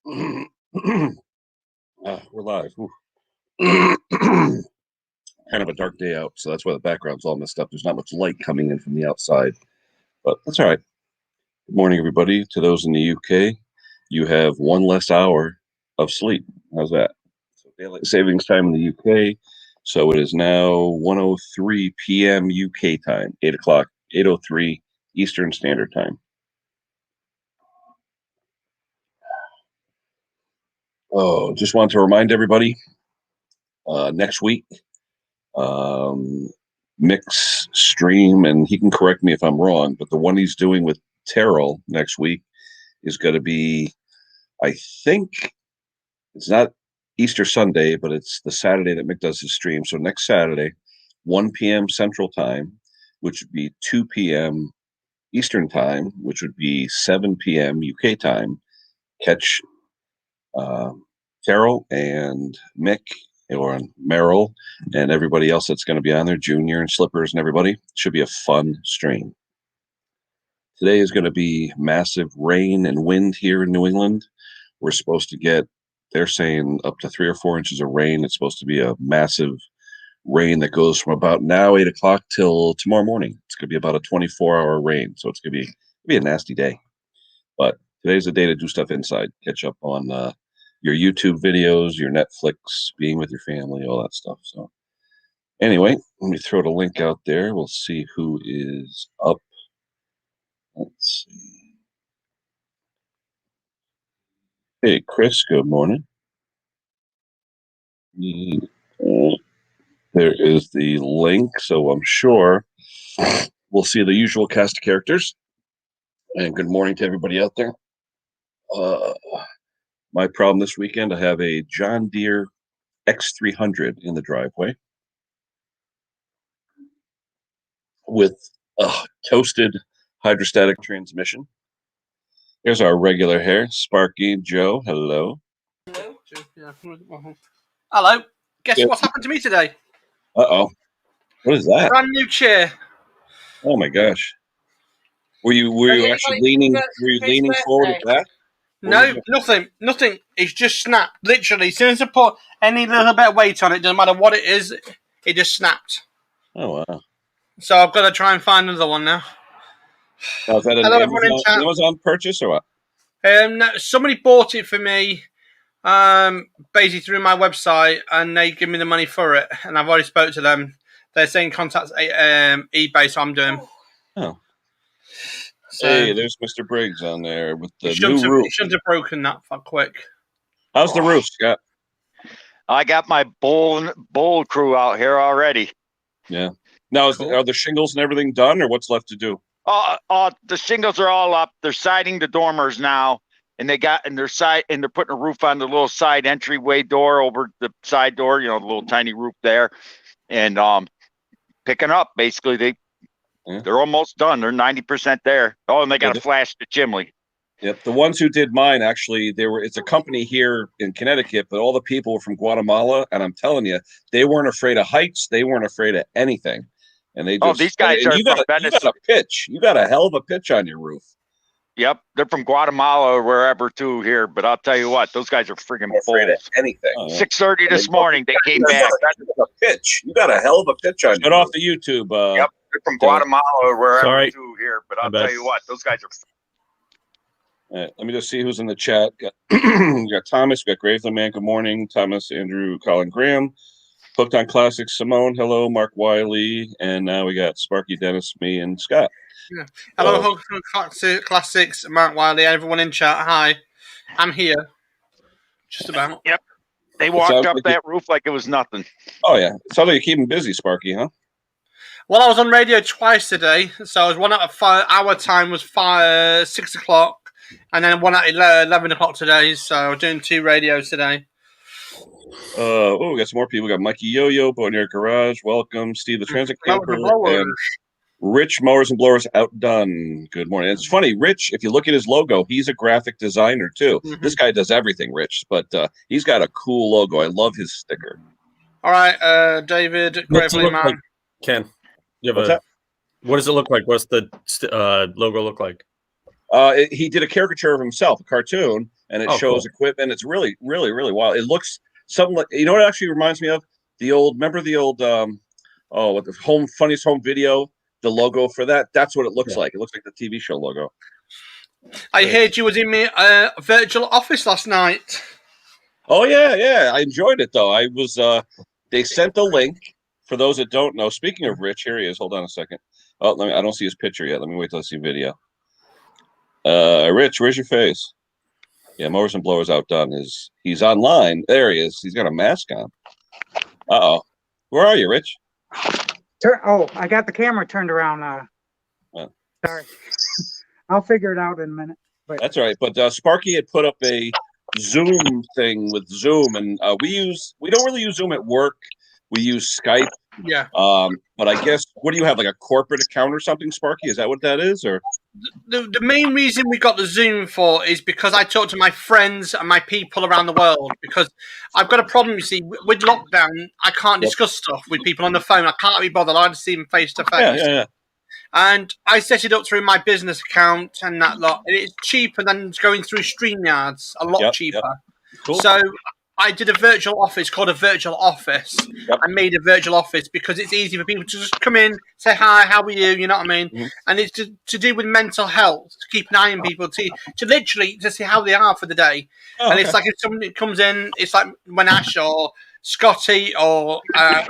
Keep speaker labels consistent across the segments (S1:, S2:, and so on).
S1: We're live. Kind of a dark day out, so that's why the background's all messed up. There's not much light coming in from the outside, but that's all right. Good morning, everybody. To those in the UK, you have one less hour of sleep. How's that? So daylight savings time in the UK. So it is now 1:03 p.m. UK time, 8 o'clock, 8:03 Eastern Standard Time. Oh, just wanted to remind everybody, next week, Mick's stream, and he can correct me if I'm wrong, but the one he's doing with Terrell next week is going to be, I think, it's not Easter Sunday, but it's the Saturday that Mick does his stream. So next Saturday, 1 p.m. Central Time, which would be 2 p.m. Eastern Time, which would be 7 p.m. UK time. Catch Terrell and Mick or Merrill and everybody else that's going to be on there, Junior and Slippers and everybody. Should be a fun stream. Today is going to be massive rain and wind here in New England. We're supposed to get, they're saying, up to 3 or 4 inches of rain. It's supposed to be a massive rain that goes from about now 8 o'clock till tomorrow morning. It's going to be about a 24-hour rain, so it's going to be a nasty day. But today's the day to do stuff inside. Catch up on your YouTube videos, your Netflix, being with your family, all that stuff. So anyway, let me throw the link out there. We'll see who is up. Let's see. Hey, Chris, good morning. There is the link, so I'm sure we'll see the usual cast of characters. And good morning to everybody out there. My problem this weekend, I have a John Deere X300 in the driveway with a toasted hydrostatic transmission. Here's our regular hair, Sparky Joe. Hello.
S2: Hello. Hello. Guess what's happened to me today?
S1: Uh-oh. What is that?
S2: Brand new chair.
S1: Oh my gosh. Were you actually leaning forward at that?
S2: No, nothing. It's just snapped. Literally, as soon as I put any little bit of weight on it, doesn't matter what it is, it just snapped.
S1: Oh wow.
S2: So I've got to try and find another one now.
S1: Now, is that an Amazon purchase or what?
S2: No, somebody bought it for me, basically through my website, and they give me the money for it. And I've already spoke to them. They're saying contact eBay, so I'm doing.
S1: Oh. So, hey, there's Mr. Briggs on there with the new roof.
S2: You shouldn't have broken that quick.
S1: How's the roof, Scott?
S3: I got my bowl crew out here already.
S1: Yeah. Now, are the shingles and everything done, or what's left to do?
S3: The shingles are all up. They're siding the dormers now, and they're putting a roof on the little side entryway door over the side door. You know, the little tiny roof there, and picking up. Basically, they're almost done. They're 90% there. Oh, and they got to flash the chimney.
S1: Yep. The ones who did mine, actually, it's a company here in Connecticut, but all the people were from Guatemala. And I'm telling you, they weren't afraid of heights. They weren't afraid of anything. And they just,
S3: these guys are
S1: you got a pitch. You got a hell of a pitch on your roof.
S3: Yep. They're from Guatemala or wherever too here. But I'll tell you what, those guys are freaking
S1: afraid of anything.
S3: 6:30 this morning, they came back.
S1: A pitch. You got a hell of a pitch on your roof. Off the YouTube.
S3: Yep. They're from Guatemala or wherever too here. But I'll tell you what, those guys are.
S1: Let me just see who's in the chat. We got Thomas, we got Graveland Man. Good morning, Thomas, Andrew, Colin Graham, Hooked on Classics, Simone. Hello, Mark Wiley, and now we got Sparky, Dennis, me, and Scott.
S2: Yeah. Hello, Hooked on Classics, Mark Wiley, everyone in chat. Hi, I'm here. Just about.
S3: Yep. They walked up that roof like it was nothing.
S1: Oh yeah, it sounds like you're keeping busy, Sparky, huh?
S2: Well, I was on radio twice today, so I was one at our time was 6 o'clock. And then one at 11 o'clock today, so we're doing 2 radios today.
S1: We got some more people. We got Mikey Yo-Yo, Bonnier Garage, welcome. Steve the Transit Camper, and Rich Mowers and Blowers Outdone. Good morning. It's funny, Rich, if you look at his logo, he's a graphic designer too. Mm-hmm. This guy does everything, Rich, but he's got a cool logo. I love his sticker.
S2: All right, David, Gravely Man.
S4: Like, Ken, what does it look like? What's the logo look like?
S1: He did a caricature of himself, a cartoon, and it shows equipment. It's really, really, really wild. It looks something like, you know what it actually reminds me of? Remember the old what the funniest home video, the logo for that? That's what it looks like. It looks like the TV show logo.
S2: I heard you was in my virtual office last night.
S1: Oh yeah. I enjoyed it though. I was they sent the link for those that don't know. Speaking of Rich, here he is. Hold on a second. Oh, I don't see his picture yet. Let me wait till I see video. Rich, where's your face? Yeah, Mowers and Blowers Outdone he's online. There he is. He's got a mask on. Where are you, Rich?
S5: I got the camera turned around. Sorry. I'll figure it out in a minute. But
S1: that's all right. But Sparky had put up a Zoom thing with Zoom, and we don't really use Zoom at work. We use Skype.
S2: Yeah.
S1: But I guess, what do you have, like a corporate account or something, Sparky? Is that what that is? Or
S2: the main reason we got the Zoom for is because I talk to my friends and my people around the world, because I've got a problem, you see, with lockdown. I can't discuss stuff with people on the phone. I can't be bothered. I like to see them face to face.
S1: Yeah.
S2: And I set it up through my business account and that lot. And it's cheaper than going through StreamYards, a lot cheaper.
S1: Cool.
S2: So I did a virtual office called a virtual office. I made a virtual office because it's easy for people to just come in, say hi, how are you? You know what I mean? Mm-hmm. And it's to do with mental health, to keep an eye on people, to literally to see how they are for the day. And it's like if somebody comes in, it's like when Ash or Scotty or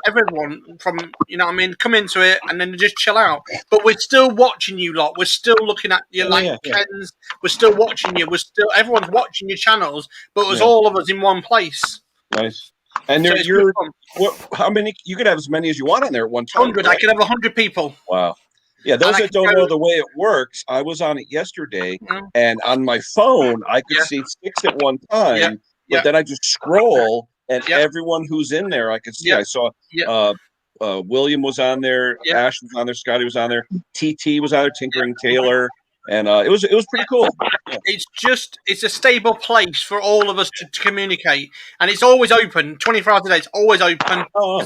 S2: everyone from, you know what I mean, come into it and then just chill out. But we're still watching you lot. We're still looking at you Ken's. We're still watching you. Everyone's watching your channels, but it was all of us in one place.
S1: Nice. And how many? You could have as many as you want on there at one time.
S2: 100. Right? I could have 100 people.
S1: Wow. Yeah, those that don't know the way it works, I was on it yesterday, and on my phone, I could see 6 at one time, but then I just scroll, and everyone who's in there, I could see. I saw William was on there, Ash was on there, Scotty was on there, TT was on there, Tinkering Taylor, and it was pretty cool. Yeah.
S2: It's a stable place for all of us to communicate, and it's always open 24 hours a day. It's always open.
S1: Wow.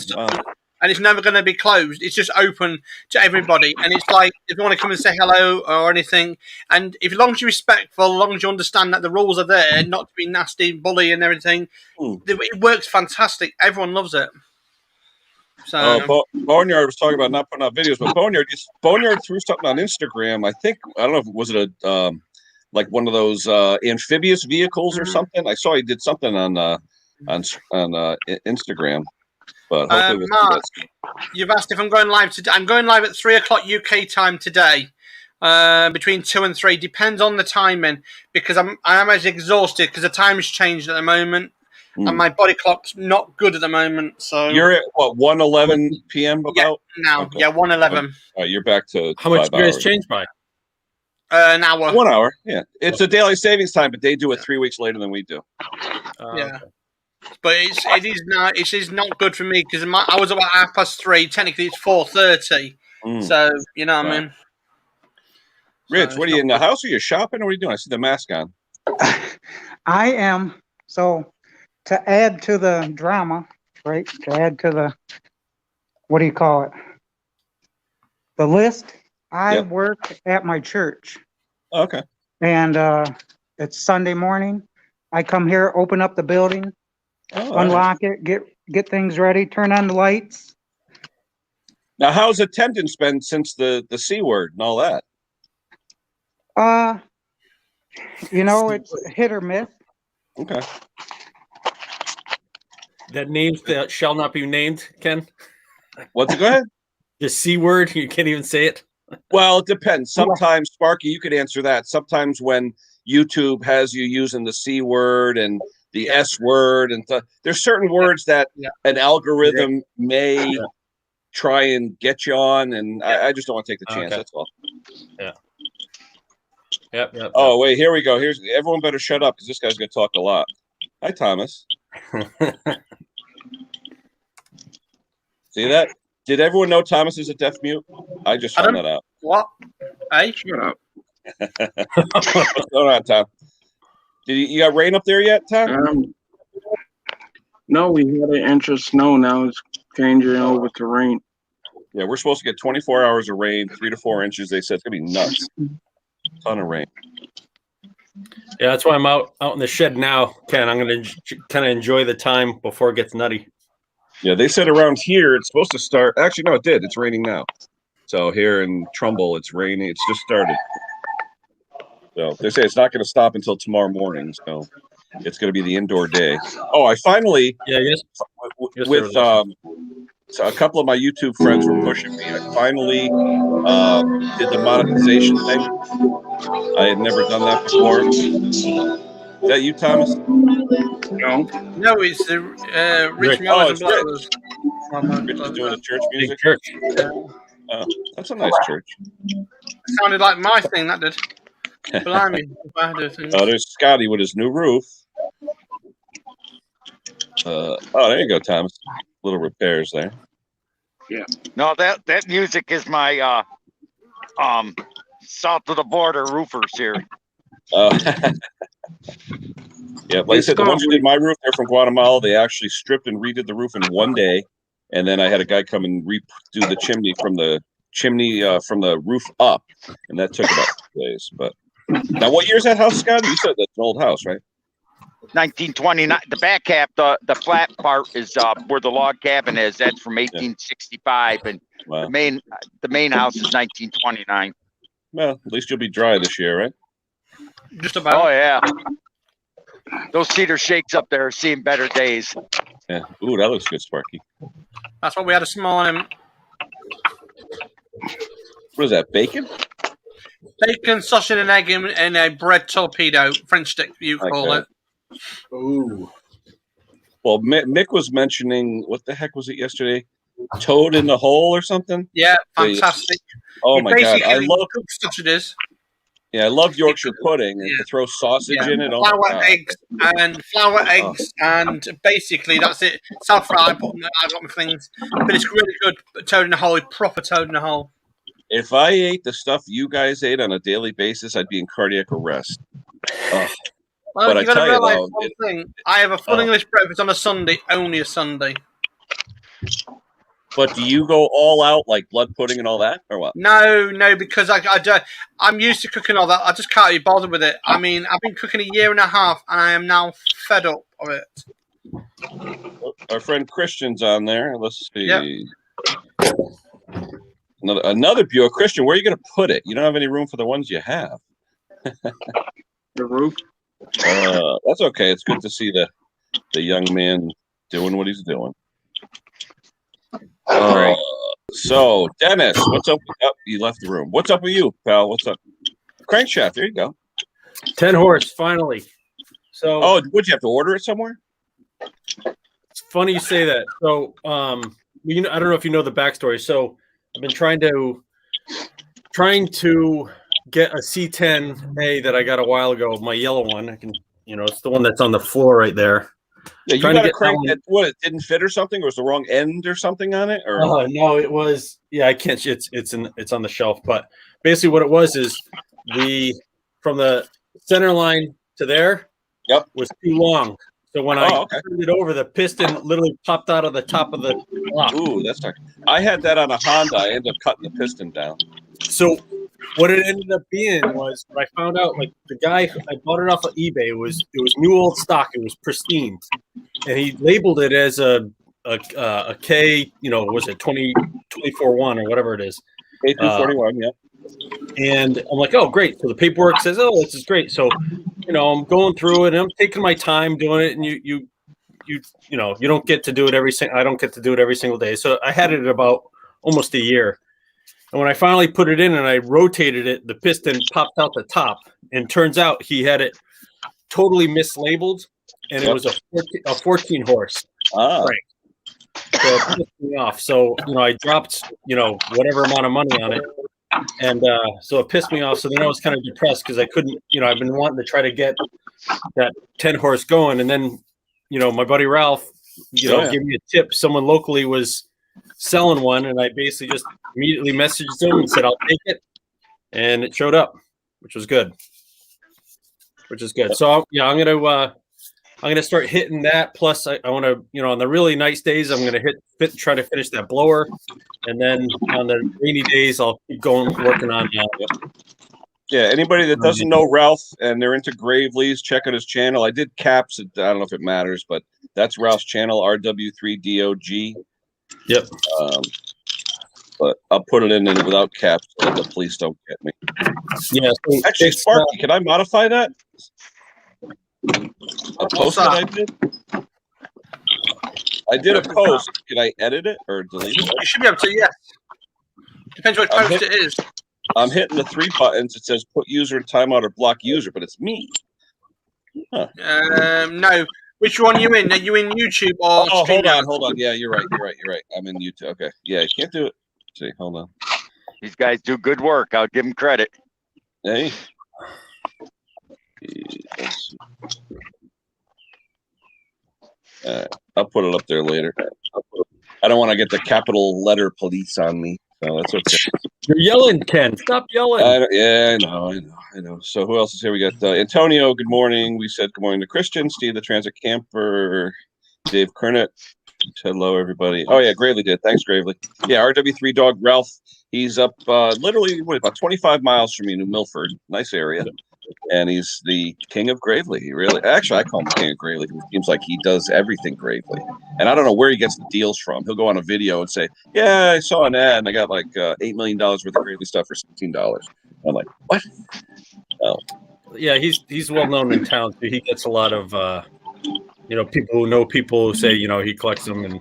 S2: And it's never going to be closed. It's just open to everybody. And it's like, if you want to come and say hello or anything, and if as long as you're respectful, as long as you understand that the rules are there, not to be nasty, bully and everything, it works fantastic. Everyone loves it. So
S1: Boneyard was talking about not putting out videos, but Boneyard threw something on Instagram. I don't know if was it a like one of those amphibious vehicles or something. I saw he did something on Instagram. But
S2: Mark, you've asked if I'm going live today. I'm going live at 3:00 UK time today, between 2 and 3. Depends on the timing, because I am as exhausted because the time has changed at the moment, and my body clock's not good at the moment. So
S1: you're at what, 1:11 p.m. about?
S2: Yeah, now. Okay. Yeah, 1:11.
S1: You're back to
S4: how much do you guys change by?
S2: An hour.
S1: 1 hour. Yeah, it's a daily savings time, but they do it 3 weeks later than we do.
S2: Yeah. But it is not good for me because I was about 3:30. Technically, it's 4:30. So you know what I mean.
S1: Rich, what are you in the house? Or are you shopping? Or what are you doing? I see the mask on.
S5: I am. So to add to the drama, right? To add to the, what do you call it? The list. I work at my church.
S1: Okay.
S5: And it's Sunday morning. I come here, open up the building. Unlock it, get things ready, turn on the lights.
S1: Now, how's attendance been since the C word and all that?
S5: It's hit or miss.
S1: Okay.
S4: That names that shall not be named, Ken.
S1: What's it? Go ahead.
S4: The C word, you can't even say it.
S1: Well, it depends. Sometimes, Sparky, you could answer that. Sometimes when YouTube has you using the C word and the S word, and there's certain words that an algorithm may try and get you on, and I just don't want to take the chance. That's all.
S4: Yeah. Yep.
S1: Oh, wait, here we go. Everyone better shut up because this guy's going to talk a lot. Hi, Thomas. See that? Did everyone know Thomas is a deaf mute? I just found that out.
S2: What? Hey,
S6: shut up.
S1: What's going on, Tom? You got rain up there yet, Tom?
S6: No, we had an inch of snow. Now it's changing over to rain.
S1: Yeah, we're supposed to get 24 hours of rain, 3 to 4 inches. They said it's gonna be nuts. Ton of rain.
S4: Yeah, that's why I'm out in the shed now, Ken. I'm going to kind of enjoy the time before it gets nutty.
S1: Yeah, they said around here it's supposed to start. Actually, no, it did. It's raining now. So here in Trumbull, it's raining. It's just started. So they say it's not going to stop until tomorrow morning. So it's going to be the indoor day. Oh, I finally, with so a couple of my YouTube friends were pushing me. I finally did the monetization thing. I had never done that before. Is that you, Thomas?
S2: No, it's the Rich Mowers and Blowers.
S1: Rich is doing the church music.
S4: Big church.
S1: Oh, that's a nice church.
S2: Sounded like my thing, that did. Blimey.
S1: Oh, there's Scotty with his new roof. Oh, there you go, Thomas. Little repairs there.
S3: Yeah. No, that music is my south of the border roofers here.
S1: Yeah, like I said, the ones who did my roof, they're from Guatemala. They actually stripped and redid the roof in one day, and then I had a guy come and redo the chimney from the roof up, and that took about 2 days. But now, what year is that house, Scott? You said that's an old house, right?
S3: 1929. The back half, the flat part is where the log cabin is. That's from 1865, and the main house is 1929.
S1: Well, at least you'll be dry this year, right?
S2: Just about.
S3: Oh yeah. Those cedar shakes up there are seeing better days.
S1: Yeah. Ooh, that looks good, Sparky.
S2: That's what we had this morning.
S1: What is that, bacon?
S2: Bacon, sausage and egg in a bread torpedo. French stick, you call it.
S1: Ooh. Well, Mick was mentioning, what the heck was it yesterday? Toad in the hole or something?
S2: Yeah, fantastic.
S1: Oh, my God. I love
S2: cooked sausages.
S1: Yeah, I love Yorkshire pudding, and to throw sausage in it.
S2: Flour, eggs, and basically that's it. Self-fry, I've got my things. But it's really good. Toad in the hole, proper toad in the hole.
S1: If I ate the stuff you guys ate on a daily basis, I'd be in cardiac arrest.
S2: Well,
S1: but I tell you, though,
S2: one thing. I have a full English breakfast on a Sunday, only a Sunday.
S1: But do you go all out like blood pudding and all that, or what?
S2: No, because I'm used to cooking all that. I just can't be bothered with it. I mean, I've been cooking a year and a half, and I am now fed up of it.
S1: Our friend Christian's on there. Let's see.
S2: Yep.
S1: Another Buick. Christian, where are you going to put it? You don't have any room for the ones you have.
S6: The roof.
S1: That's okay. It's good to see the young man doing what he's doing. So Dennis, what's up? Oh, you left the room. What's up with you, pal? What's up? Crankshaft. There you go.
S4: 10 horse finally. So
S1: would you have to order it somewhere?
S4: It's funny you say that. So I don't know if you know the backstory. So I've been trying to get a C10A that I got a while ago, my yellow one. I can, it's the one that's on the floor right there.
S1: Yeah, you got a crank. What, it didn't fit or something, or was the wrong end or something on it? Or
S4: no, it was. Yeah, I can't. It's on the shelf. But basically, what it was is from the center line to there.
S1: Yep.
S4: Was too long. So when I turned it over, the piston literally popped out of the top of the block.
S1: Ooh, that's not. I had that on a Honda. I ended up cutting the piston down.
S4: So what it ended up being was, I found out, like, the guy, I bought it off of eBay. It was new old stock. It was pristine, and he labeled it as a K. Was it 2041 or whatever it is?
S1: K241, yeah.
S4: And I'm like, oh, great. So the paperwork says, oh, this is great. So, I'm going through it and I'm taking my time doing it. And you don't get to do it I don't get to do it every single day. So I had it about almost a year. And when I finally put it in and I rotated it, the piston popped out the top. And turns out he had it totally mislabeled. And it was a 14 horse. Crank. So it pissed me off. So, I dropped, whatever amount of money on it. And so it pissed me off. So then I was kind of depressed because I couldn't, I've been wanting to try to get that 10 horse going. And then, my buddy Ralph, gave me a tip. Someone locally was selling one. And I basically just immediately messaged him and said, I'll take it. And it showed up, which was good. So, I'm going to start hitting that. Plus, I want to, on the really nice days, I'm going to try to finish that blower. And then on the rainy days, I'll keep working on
S1: Yeah, anybody that doesn't know Ralph and they're into Gravely's, check out his channel. I did caps. I don't know if it matters, but that's Ralph's channel, RW3DOG.
S4: Yep.
S1: But I'll put it in without caps so that the police don't get me.
S4: Yeah. So
S1: actually, Sparky, can I modify that? A post that I did? I did a post. Can I edit it or delete it?
S2: You should be able to, yes. Depends what post it is.
S1: I'm hitting the 3 buttons. It says put user in timeout or block user, but it's me. Huh.
S2: No. Which one are you in? Are you in YouTube or?
S1: Oh, hold on. Yeah, you're right. I'm in YouTube. Okay. Yeah, you can't do it. See, hold on.
S3: These guys do good work. I'll give them credit.
S1: Hey. I'll put it up there later. I don't want to get the capital letter police on me, so that's okay.
S4: You're yelling, Ken. Stop yelling.
S1: I know. So who else is here? We got Antonio. Good morning. We said good morning to Christian, Steve, the transit camper, Dave Kernet. Hello, everybody. Oh yeah, Gravely did. Thanks, Gravely. Yeah, RW3 dog Ralph. He's up literally about 25 miles from you, New Milford. Nice area. And he's the king of Gravely. He really, actually, I call him the king of Gravely. It seems like he does everything Gravely. And I don't know where he gets the deals from. He'll go on a video and say, "Yeah, I saw an ad and I got like $8 million worth of Gravely stuff for $16." I'm like, what? Oh.
S4: Yeah, he's well known in town. So he gets a lot of people who know people who say he collects them, and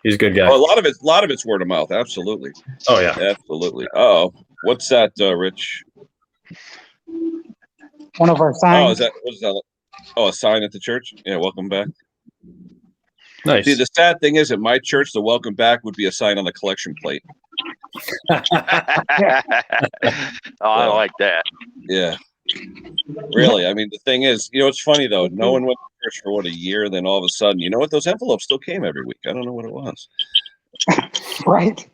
S4: he's a good guy.
S1: Oh, a lot of it's word of mouth. Absolutely.
S4: Oh yeah,
S1: absolutely. Oh, what's that, Rich?
S5: One of our signs.
S1: What's that? Oh, a sign at the church? Yeah, welcome back.
S4: Nice.
S1: See, the sad thing is at my church, the welcome back would be a sign on the collection plate.
S3: Oh, I like that.
S1: Yeah. Really. I mean, the thing is, it's funny though. No one went to church for a year, then all of a sudden, you know what? Those envelopes still came every week. I don't know what it was.
S5: Right.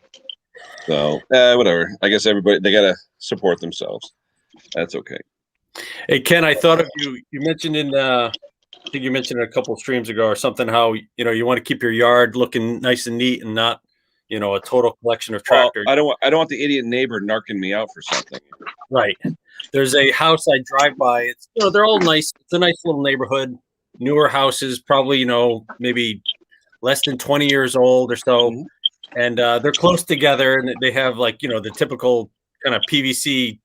S1: So, whatever. I guess everybody, they got to support themselves. That's okay.
S4: Hey, Ken, I thought of you. You mentioned I think you mentioned a couple of streams ago or something, how, you want to keep your yard looking nice and neat and not, a total collection of tractors.
S1: Well, I don't want the idiot neighbor narking me out for something.
S4: Right. There's a house I drive by. It's, they're all nice. It's a nice little neighborhood, newer houses, probably, maybe less than 20 years old or so. Mm-hmm. And they're close together and they have like, the typical kind of PVC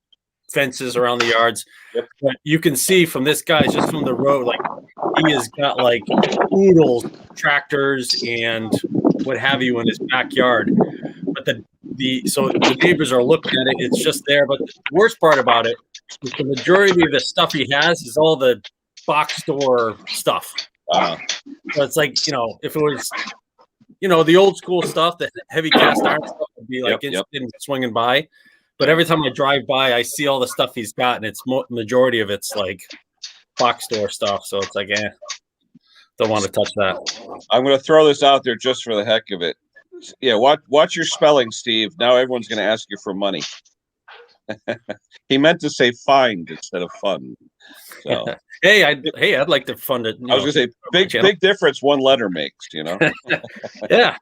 S4: fences around the yards. Yep. But you can see from this guy, just from the road, like he has got like oodles, tractors and what have you in his backyard. But so the neighbors are looking at it, it's just there. But the worst part about it is the majority of the stuff he has is all the box store stuff. So it's like, if it was, the old school stuff, the heavy cast iron stuff would be like instant swinging by. But every time I drive by, I see all the stuff he's got, and it's majority of it's like box store stuff. So it's like, don't want to touch that.
S1: I'm going to throw this out there just for the heck of it. Yeah, watch your spelling, Steve. Now everyone's going to ask you for money. He meant to say find instead of fun. So.
S4: Hey, I'd like to fund it.
S1: I was going to say big difference one letter makes.
S4: Yeah.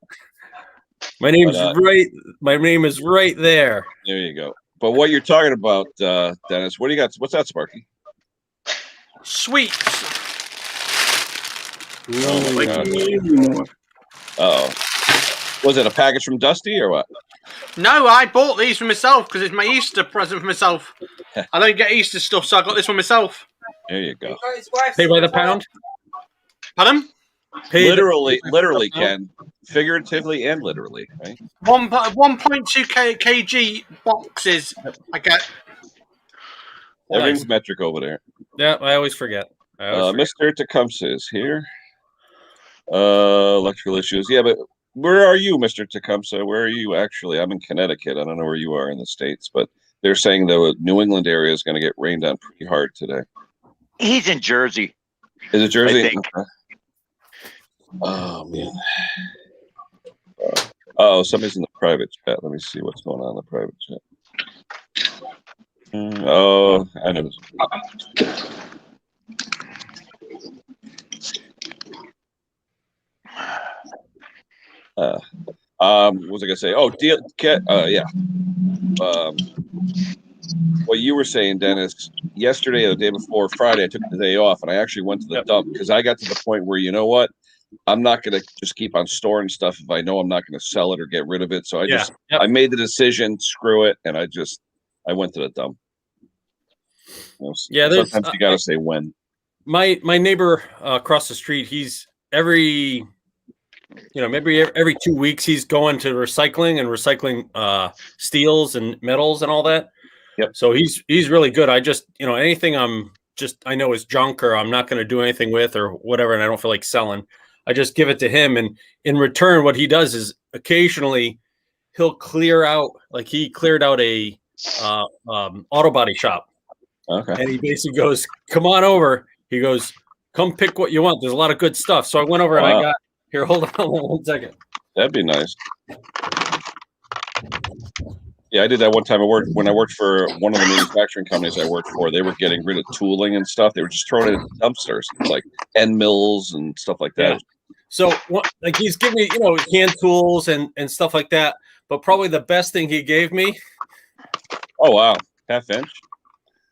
S4: My name is right there.
S1: There you go. But what you're talking about, Dennis, what do you got? What's that, Sparky?
S2: Sweets.
S1: Oh, was it a package from Dusty or what?
S2: No, I bought these for myself because it's my Easter present for myself. I don't get Easter stuff, so I got this for myself.
S1: There you go.
S4: Pay by the pound?
S2: Pardon?
S1: Literally, Ken. Figuratively and literally, right?
S2: 1.2 kg boxes I get.
S1: Everything's metric over there.
S4: Yeah, I always forget.
S1: Mr. Tecumseh is here. Electrical issues. Yeah, but where are you, Mr. Tecumseh? Where are you actually? I'm in Connecticut. I don't know where you are in the States, but they're saying the New England area is going to get rained on pretty hard today.
S3: He's in Jersey.
S1: Is it Jersey?
S3: I think.
S1: Oh, man. Somebody's in the private chat. Let me see what's going on in the private chat. I know. What was I gonna say? Oh, yeah. what you were saying, Dennis, yesterday or the day before Friday, I took the day off and I actually went to the dump because I got to the point where, you know what? I'm not going to just keep on storing stuff if I know I'm not going to sell it or get rid of it. So I made the decision, screw it. And I went to the dump. Sometimes you got to say when.
S4: My neighbor across the street, he's maybe every 2 weeks, he's going to recycling steels and metals and all that.
S1: Yep.
S4: So he's really good. I just, anything I know is junk or I'm not going to do anything with or whatever, and I don't feel like selling, I just give it to him. And in return, what he does is occasionally he'll clear out, like he cleared out a auto body shop.
S1: Okay.
S4: And he basically goes, come on over. He goes, come pick what you want. There's a lot of good stuff. So I went over and I got, here, hold on 1 second.
S1: That'd be nice. Yeah, I did that one time. When I worked for one of the manufacturing companies I worked for, they were getting rid of tooling and stuff. They were just throwing it in dumpsters, like end mills and stuff like that.
S4: Yeah. So like he's giving me, hand tools and stuff like that. But probably the best thing he gave me.
S1: Oh, wow. Half inch?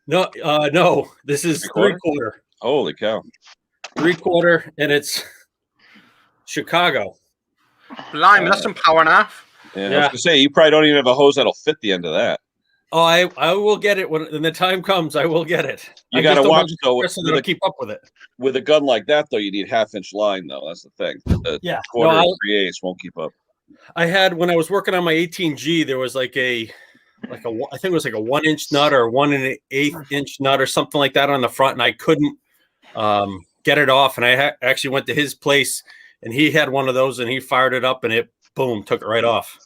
S4: No, this is 3/4.
S1: Holy cow.
S4: 3/4, and it's Chicago.
S2: Blimey, that's some power and a half.
S1: Yeah, I was going to say, you probably don't even have a hose that'll fit the end of that.
S4: Oh, I will get it when the time comes. I will get it.
S1: You got to watch, though.
S4: To keep up with it.
S1: With a gun like that, though, you need half-inch line, though. That's the thing. The quarter 3/8 won't keep up.
S4: I had, when I was working on my 18G, there was I think it was like a 1-inch nut or 1 1/8 inch nut or something like that on the front, and I couldn't get it off. And I actually went to his place, and he had one of those, and he fired it up, and it boom took it right off.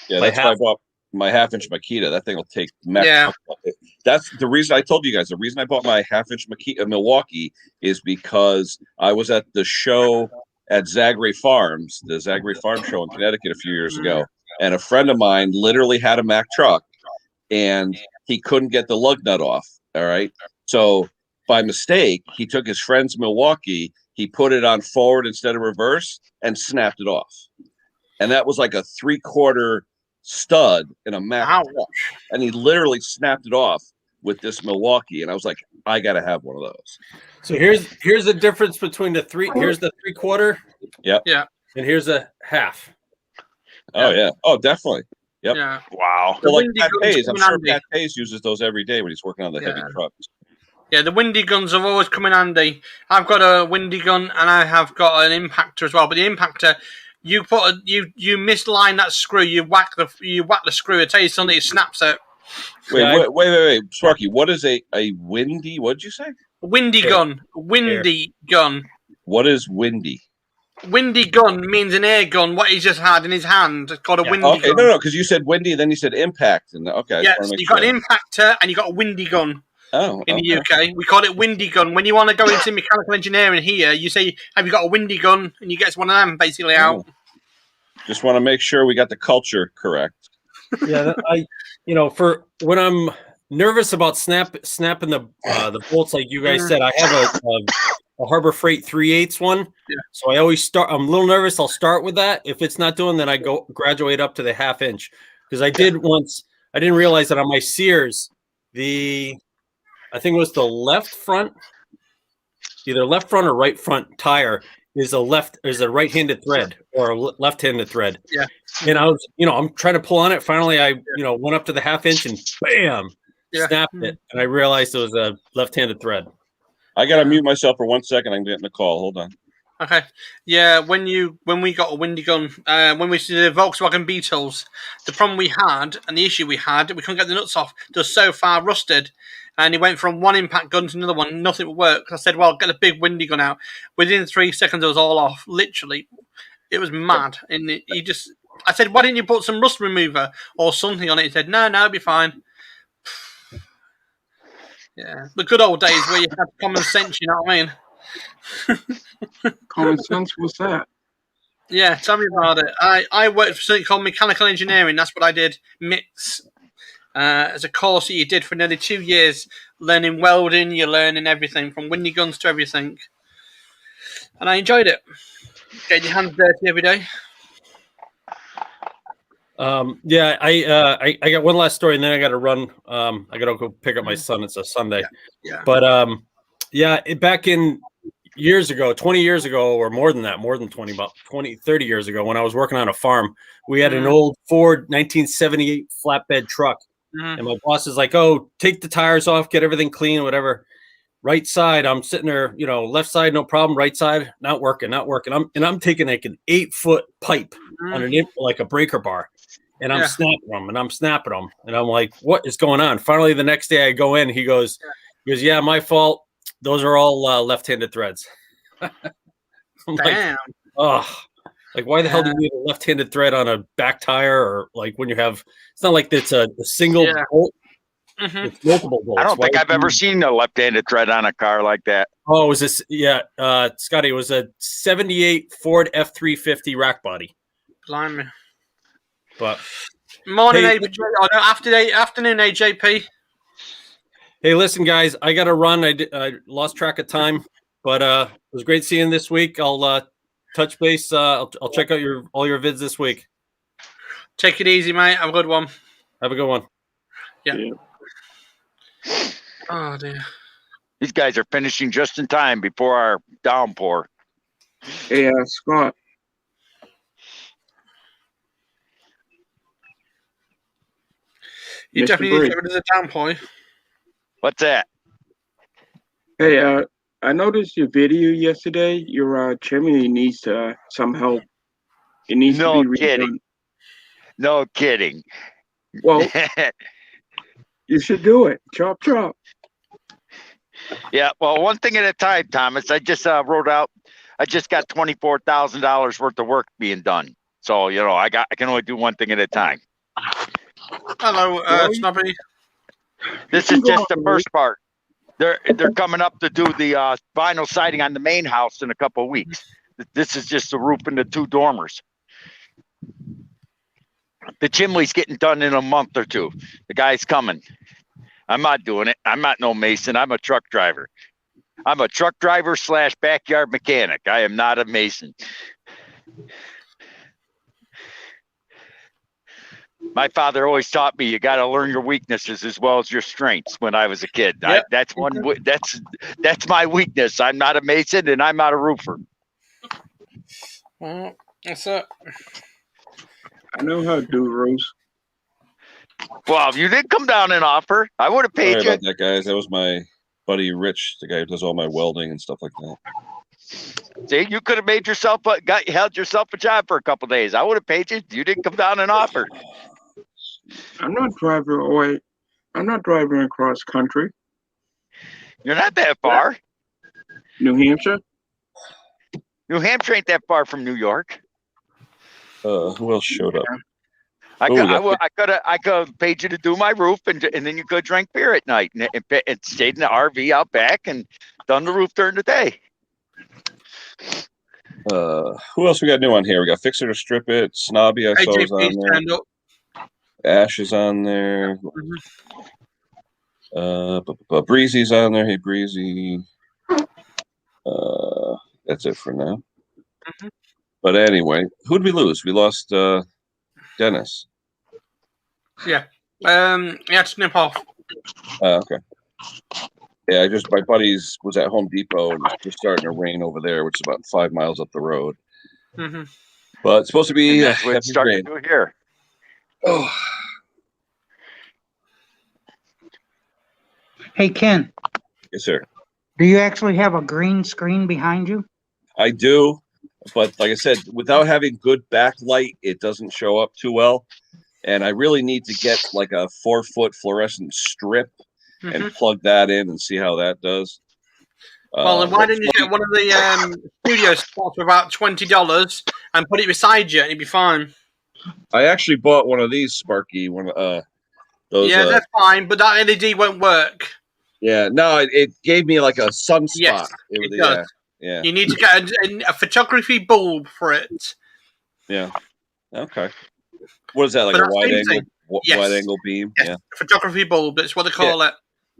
S1: Yeah, that's why I bought my 1/2-inch Makita. That thing will take max. Yeah. That's the reason I told you guys. The reason I bought my 1/2-inch Makita Milwaukee is because I was at the show at Zagre Farms, the Zagre Farm show in Connecticut a few years ago, and a friend of mine literally had a Mack truck, and he couldn't get the lug nut off. All right, so by mistake, he took his friend's Milwaukee, he put it on forward instead of reverse, and snapped it off. And that was like a 3/4 stud in a Mack truck, and he literally snapped it off with this Milwaukee. And I was like, I got to have one of those.
S4: So here's the difference between the three. Here's the 3/4.
S1: Yep.
S2: Yeah.
S4: And here's a half.
S1: Oh yeah. Oh, definitely. Yep.
S2: Yeah.
S3: Wow.
S1: So like Pat Hayes, I'm sure Pat Hayes uses those every day when he's working on the heavy trucks.
S2: Yeah, the windy guns have always come in handy. I've got a windy gun and I have got an impactor as well. But the impactor, you misline that screw, you whack the screw. I tell you something, it snaps out.
S1: Wait, Sparky. What is a windy? What did you say?
S2: Windy gun. Windy gun.
S1: What is windy?
S2: Windy gun means an air gun. What he just had in his hand. It's got a windy gun.
S1: No, because you said windy, then you said impact, and okay.
S2: Yes, you got an impactor and you got a windy gun.
S1: Oh,
S2: in the UK, we call it windy gun. When you want to go into mechanical engineering here, you say, "Have you got a windy gun?" And you get one of them basically out.
S1: Just want to make sure we got the culture correct.
S4: Yeah, for when I'm nervous about snapping the bolts, like you guys said, I have a Harbor Freight 3/8 one. Yeah. So I always start. I'm a little nervous. I'll start with that. If it's not doing, then I go graduate up to the 1/2 inch. Because I did once. I didn't realize that on my Sears, I think it was the left front, either left front or right front tire is a right-handed thread or a left-handed thread.
S2: Yeah.
S4: And I was, I'm trying to pull on it. Finally, I, went up to the 1/2 inch and bam, snapped it. And I realized it was a left-handed thread.
S1: I got to mute myself for 1 second. I'm getting a call. Hold on.
S2: Okay. Yeah. When we got a windy gun, when we did the Volkswagen Beetles, the problem we had and the issue we had, we couldn't get the nuts off. They were so far rusted. And he wwent from one impact gun to another one. Nothing would work. I said, well, get a big windy gun out. Within 3 seconds, it was all off. Literally. It was mad. And I said, why didn't you put some rust remover or something on it? He said, no, it'll be fine. Yeah. The good old days where you had common sense, you know what I mean?
S6: Common sense? What's that?
S2: Yeah, tell me about it. I worked for something called mechanical engineering. That's what I did. MITS. As a course that you did for nearly 2 years, learning welding, you're learning everything from windy guns to everything. And I enjoyed it. Getting your hands dirty every day.
S4: Yeah, I got one last story, and then I got to run. I got to go pick up my son. It's a Sunday.
S2: Yeah.
S4: But back in years ago, 20 years ago, or more than that, more than 20, about 20, 30 years ago, when I was working on a farm, we had an old Ford 1978 flatbed truck. And my boss is like, "Oh, take the tires off, get everything clean, whatever." Right side, I'm sitting there, left side, no problem. Right side, not working. I'm taking like an 8-foot pipe underneath, like a breaker bar, and I'm snapping them, and I'm like, "What is going on?" Finally, the next day I go in, he goes, "Yeah, my fault. Those are all left-handed threads." I'm
S2: Damn.
S4: like, "Oh, like why the hell do you need a left-handed thread on a back tire, or like when you have? It's not like it's a single bolt." It's multiple bolts.
S3: I don't think I've ever seen a left-handed thread on a car like that.
S4: Oh, was this? Yeah, Scotty, it was a '78 Ford F350 rack body.
S2: Blimey.
S4: But
S2: morning, afternoon, AJP.
S4: Hey, listen, guys, I got to run. I lost track of time, but it was great seeing you this week. I'll touch base. I'll check out all your vids this week.
S2: Take it easy, mate. Have a good one.
S4: Have a good one.
S2: Yeah. Oh dear.
S3: These guys are finishing just in time before our downpour.
S6: Hey, Scott.
S2: You
S6: Mr.
S2: definitely need to
S6: Briggs.
S2: get rid of the downpour.
S3: What's that?
S6: Hey, I noticed your video yesterday. Your chimney needs some help. It needs
S3: No
S6: to be
S3: kidding.
S6: redone.
S3: No kidding.
S6: Well, you should do it. Chop, chop.
S3: Yeah, well, one thing at a time, Thomas. I just wrote out. I just got $24,000 worth of work being done. So I can only do one thing at a time.
S2: Hello, Snobby.
S3: This is just the first part. They're coming up to do the vinyl siding on the main house in a couple of weeks. This is just the roof and the 2 dormers. The chimney's getting done in a month or 2. The guy's coming. I'm not doing it. I'm not no mason. I'm a truck driver. I'm a truck driver / backyard mechanic. I am not a mason. My father always taught me you got to learn your weaknesses as well as your strengths. When I was a kid,
S2: Yep.
S3: That's my weakness. I'm not a mason and I'm not a roofer.
S2: Well, that's it.
S6: I know how to do roofs.
S3: Well, if you did come down and offer, I would have paid
S1: Sorry
S3: you.
S1: about that, guys. That was my buddy Rich, the guy who does all my welding and stuff like that.
S3: See, you could have made yourself held yourself a job for a couple of days. I would have paid you. You didn't come down and offer.
S6: I'm not driving across country.
S3: You're not that far.
S6: New Hampshire?
S3: New Hampshire ain't that far from New York.
S1: Who else showed up?
S3: I could have paid you to do my roof, and then you could drink beer at night and stayed in the RV out back and done the roof during the day.
S1: Who else we got new on here? We got Fix It or Strip It, Snobby, I saw was on there. Ash is on there. Breezy's on there. Hey, Breezy. That's it for now. But anyway, who'd we lose? We lost Dennis.
S2: Yeah. Yeah, to snip off.
S1: Okay. Yeah, my buddies was at Home Depot and it's just starting to rain over there, which is about 5 miles up the road. But it's supposed to be
S3: that's what it's starting to do here.
S1: Oh.
S5: Hey, Ken.
S1: Yes, sir.
S5: Do you actually have a green screen behind you?
S1: I do, but like I said, without having good backlight, it doesn't show up too well. And I really need to get like a 4-foot fluorescent strip and plug that in and see how that does.
S2: Well, then why don't you get one of the studio spots for about $20 and put it beside you and you'd be fine.
S1: I actually bought one of these Sparky, those.
S2: Yeah, that's fine, but that LED won't work.
S1: Yeah, no, it gave me like a sunspot.
S2: Yes, it does.
S1: Yeah.
S2: You need to get a photography bulb for it.
S1: Yeah. Okay. What is that, like a wide angle beam?
S2: Yes.
S1: Yeah.
S2: Photography bulb, that's what they call it.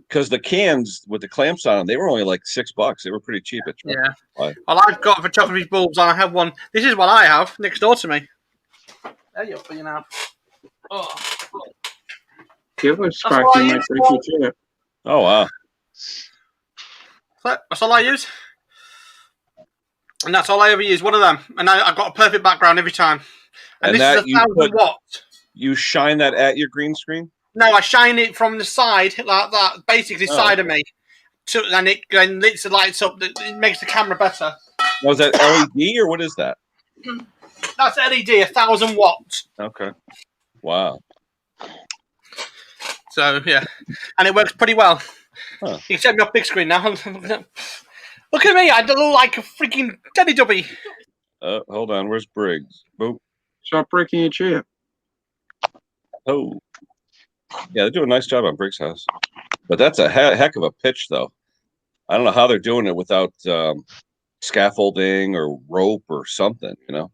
S1: Because the cans with the clamps on them, they were only like $6. They were pretty cheap.
S2: Yeah. Well, I've got photography bulbs and I have one. This is what I have next door to me. There you go, you know. Oh.
S6: Give us
S2: That's all
S6: Sparky
S2: I
S6: my
S2: use.
S6: freaky chair.
S1: Oh wow.
S2: That's all I use. And that's all I ever use, one of them. And I've got a perfect background every time. And this is
S1: that
S2: 1,000 watts.
S1: You shine that at your green screen?
S2: No, I shine it from the side, like that, basically side of me. And it lights up. It makes the camera better.
S1: Was that LED or what is that?
S2: That's LED, 1,000 watts.
S1: Okay. Wow.
S2: So, yeah. And it works pretty well.
S1: Huh.
S2: You can set me off big screen now. Look at me. I look like a freaking Teletubby.
S1: Hold on. Where's Briggs? Boop.
S6: Stop breaking your chair.
S1: Oh. Yeah, they do a nice job on Briggs' house. But that's a heck of a pitch, though. I don't know how they're doing it without scaffolding or rope or something, you know?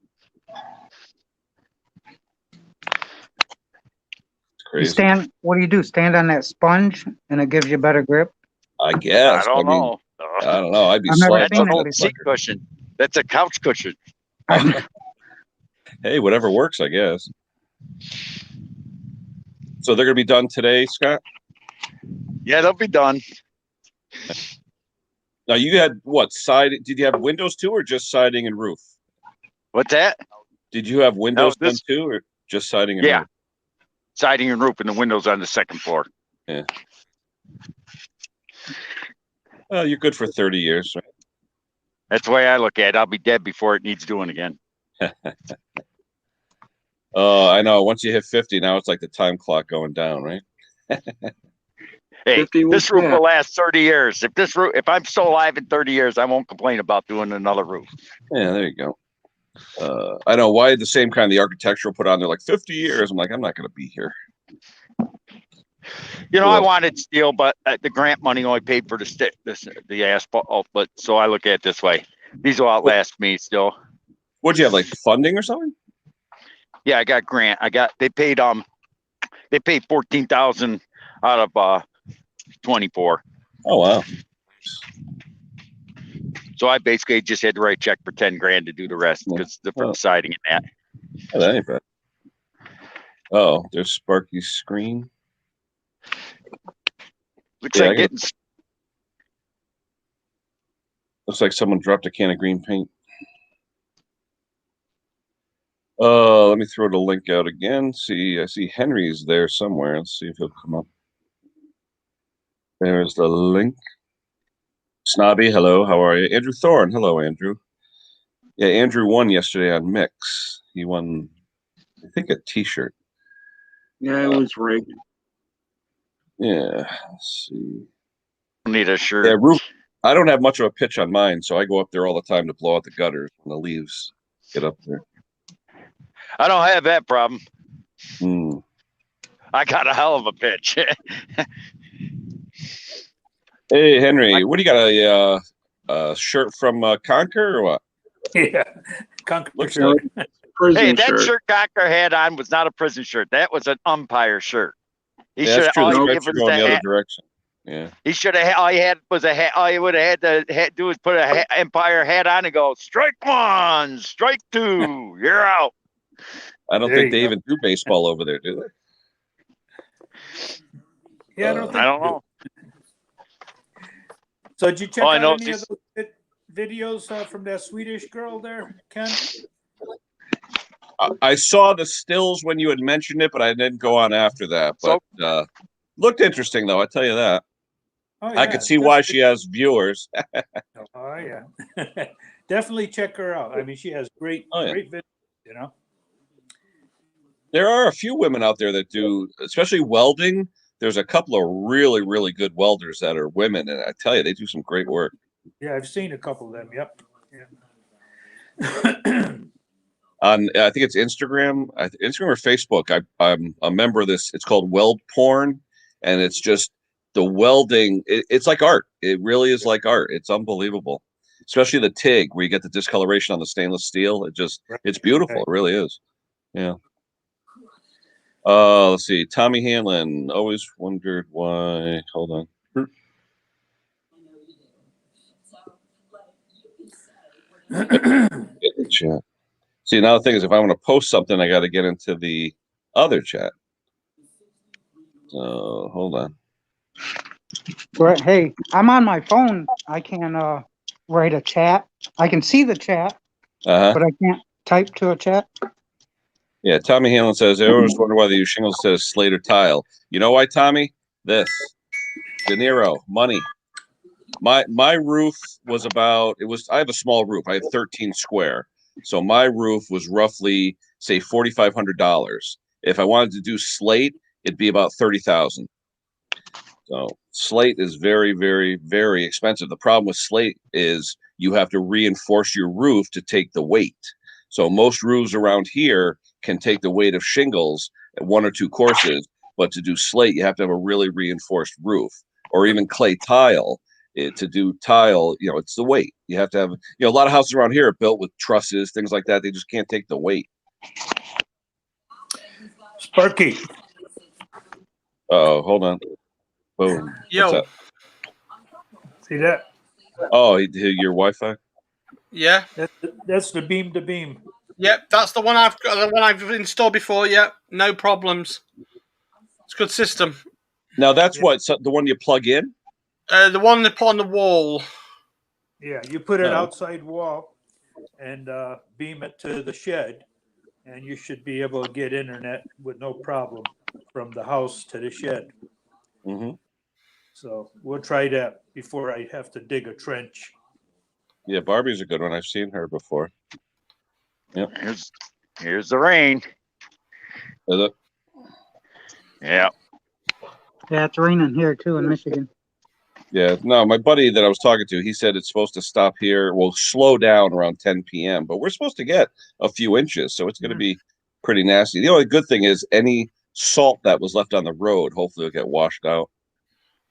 S1: It's crazy.
S5: What do you do? Stand on that sponge and it gives you better grip?
S1: I guess.
S3: I don't know.
S1: I don't know. I'd be
S5: I've never
S1: sliding
S5: seen
S1: up
S5: it
S1: that
S3: Seat
S1: sucker.
S3: cushion. That's a couch cushion.
S1: Hey, whatever works, I guess. So they're going to be done today, Scott?
S3: Yeah, they'll be done.
S1: Now, you had what? Did you have windows too or just siding and roof?
S3: What's that?
S1: Did you have windows
S3: No,
S1: done too or just siding and
S3: Yeah.
S1: roof?
S3: Siding and roof and the windows on the second floor.
S1: Yeah. Well, you're good for 30 years, right?
S3: That's the way I look at it. I'll be dead before it needs doing again.
S1: Oh, I know. Once you hit 50, now it's like the time clock going down, right?
S3: Hey,
S6: 50
S3: this roof
S6: yeah.
S3: will last 30 years. If I'm still alive in 30 years, I won't complain about doing another roof.
S1: Yeah, there you go. I know why the same kind of the architectural put on there like 50 years. I'm like, I'm not going to be here.
S3: You know, I wanted steel, but the grant money only paid for the asphalt. But so I look at it this way: these will outlast me still.
S1: What'd you have, like funding or something?
S3: Yeah, I got grant. They paid 14,000 out of 24.
S1: Oh wow.
S3: So I basically just had to write a check for 10 grand to do the rest because for the siding and that.
S1: Oh, that ain't bad. Oh, there's Sparky's screen.
S3: Looks like getting.
S1: Looks like someone dropped a can of green paint. Let me throw the link out again. I see Henry's there somewhere. Let's see if he'll come up. There's the link. Snobby, hello. How are you? Andrew Thorne, hello, Andrew. Yeah, Andrew won yesterday on Mix. He won, I think, a T-shirt.
S6: Yeah, it was rigged.
S1: Yeah, let's see.
S3: Need a shirt.
S1: Yeah, roof. I don't have much of a pitch on mine, so I go up there all the time to blow out the gutters when the leaves get up there.
S3: I don't have that problem.
S1: Hmm.
S3: I got a hell of a pitch.
S1: Hey, Henry, what do you got? A shirt from Conquer or what?
S7: Yeah, Conquer
S1: Looks
S7: shirt.
S1: like
S6: Prison
S3: Hey, that
S6: shirt.
S3: shirt Conquer had on was not a prison shirt. That was an umpire shirt. He
S1: yeah,
S3: should
S1: that's
S3: have
S1: true.
S3: all
S1: The
S3: he
S1: stripes
S3: gave
S1: are
S3: us
S1: going
S3: the
S1: the other
S3: hat.
S1: direction. Yeah.
S3: He should have all he had was a hat. All he would have had to do is put a Empire hat on and go, strike one, strike two, you're out.
S1: I don't
S7: There
S1: think
S7: you
S1: they
S7: go.
S1: even do baseball over there, do they?
S7: Yeah, I don't think
S3: I don't
S7: they do.
S3: know.
S7: So did you check
S3: All I
S7: out
S3: know
S7: any
S3: is
S7: of those videos from that Swedish girl there, Ken?
S1: I saw the stills when you had mentioned it, but I didn't go on after that. But looked interesting, though. I tell you that.
S7: Oh,
S1: I could see why she has viewers.
S7: Oh yeah, definitely check her out. I mean, she has great videos. You know,
S1: There are a few women out there that do, especially welding. There's a couple of really, really good welders that are women, and I tell you, they do some great work.
S7: yeah, I've seen a couple of them. Yep. Yeah.
S1: On I think it's Instagram, Instagram or Facebook. I'm a member of this. It's called Weld Porn, and it's just the welding. It's like art. It really is like art. It's unbelievable, especially the TIG where you get the discoloration on the stainless steel. It's beautiful. It really is. Yeah. Let's see. Tommy Hanlon, always wondered why. Hold on. Get the chat. See, now the thing is, if I want to post something, I got to get into the other chat. So hold on.
S5: But hey, I'm on my phone. I can write a chat. I can see the chat, but I can't type to a chat.
S1: Yeah, Tommy Hamlin says, I always wonder why they use shingles instead of slate or tile. You know why, Tommy? This. De Niro, money. My roof was I have a small roof. I have 13 square. So my roof was roughly, say, $4,500. If I wanted to do slate, it'd be about $30,000. So slate is very, very, very expensive. The problem with slate is you have to reinforce your roof to take the weight. So most roofs around here can take the weight of shingles at 1 or 2 courses, but to do slate, you have to have a really reinforced roof, or even clay tile. To do tile, it's the weight. You have to have, a lot of houses around here are built with trusses, things like that. They just can't take the weight.
S7: Sparky.
S1: Oh, hold on. Boom.
S2: Yo.
S1: What's that?
S7: See that?
S1: Oh, your Wi-Fi?
S2: Yeah.
S7: That's the beam to beam.
S2: Yep, that's the one I've got. The one I've installed before. Yep, no problems. It's a good system.
S1: Now that's what the one you plug in.
S2: The one they put on the wall.
S7: Yeah, you put it outside wall and beam it to the shed, and you should be able to get internet with no problem from the house to the shed.
S1: Mm-hmm.
S7: So we'll try that before I have to dig a trench.
S1: Yeah, Barbie's a good one. I've seen her before. Yep.
S3: Here's the rain.
S1: Is it?
S3: Yeah.
S5: Yeah, it's raining here too in Michigan.
S1: Yeah, no, my buddy that I was talking to, he said it's supposed to stop here. Well, slow down around 10 p.m., but we're supposed to get a few inches, so it's going to be pretty nasty. The only good thing is any salt that was left on the road, hopefully will get washed out.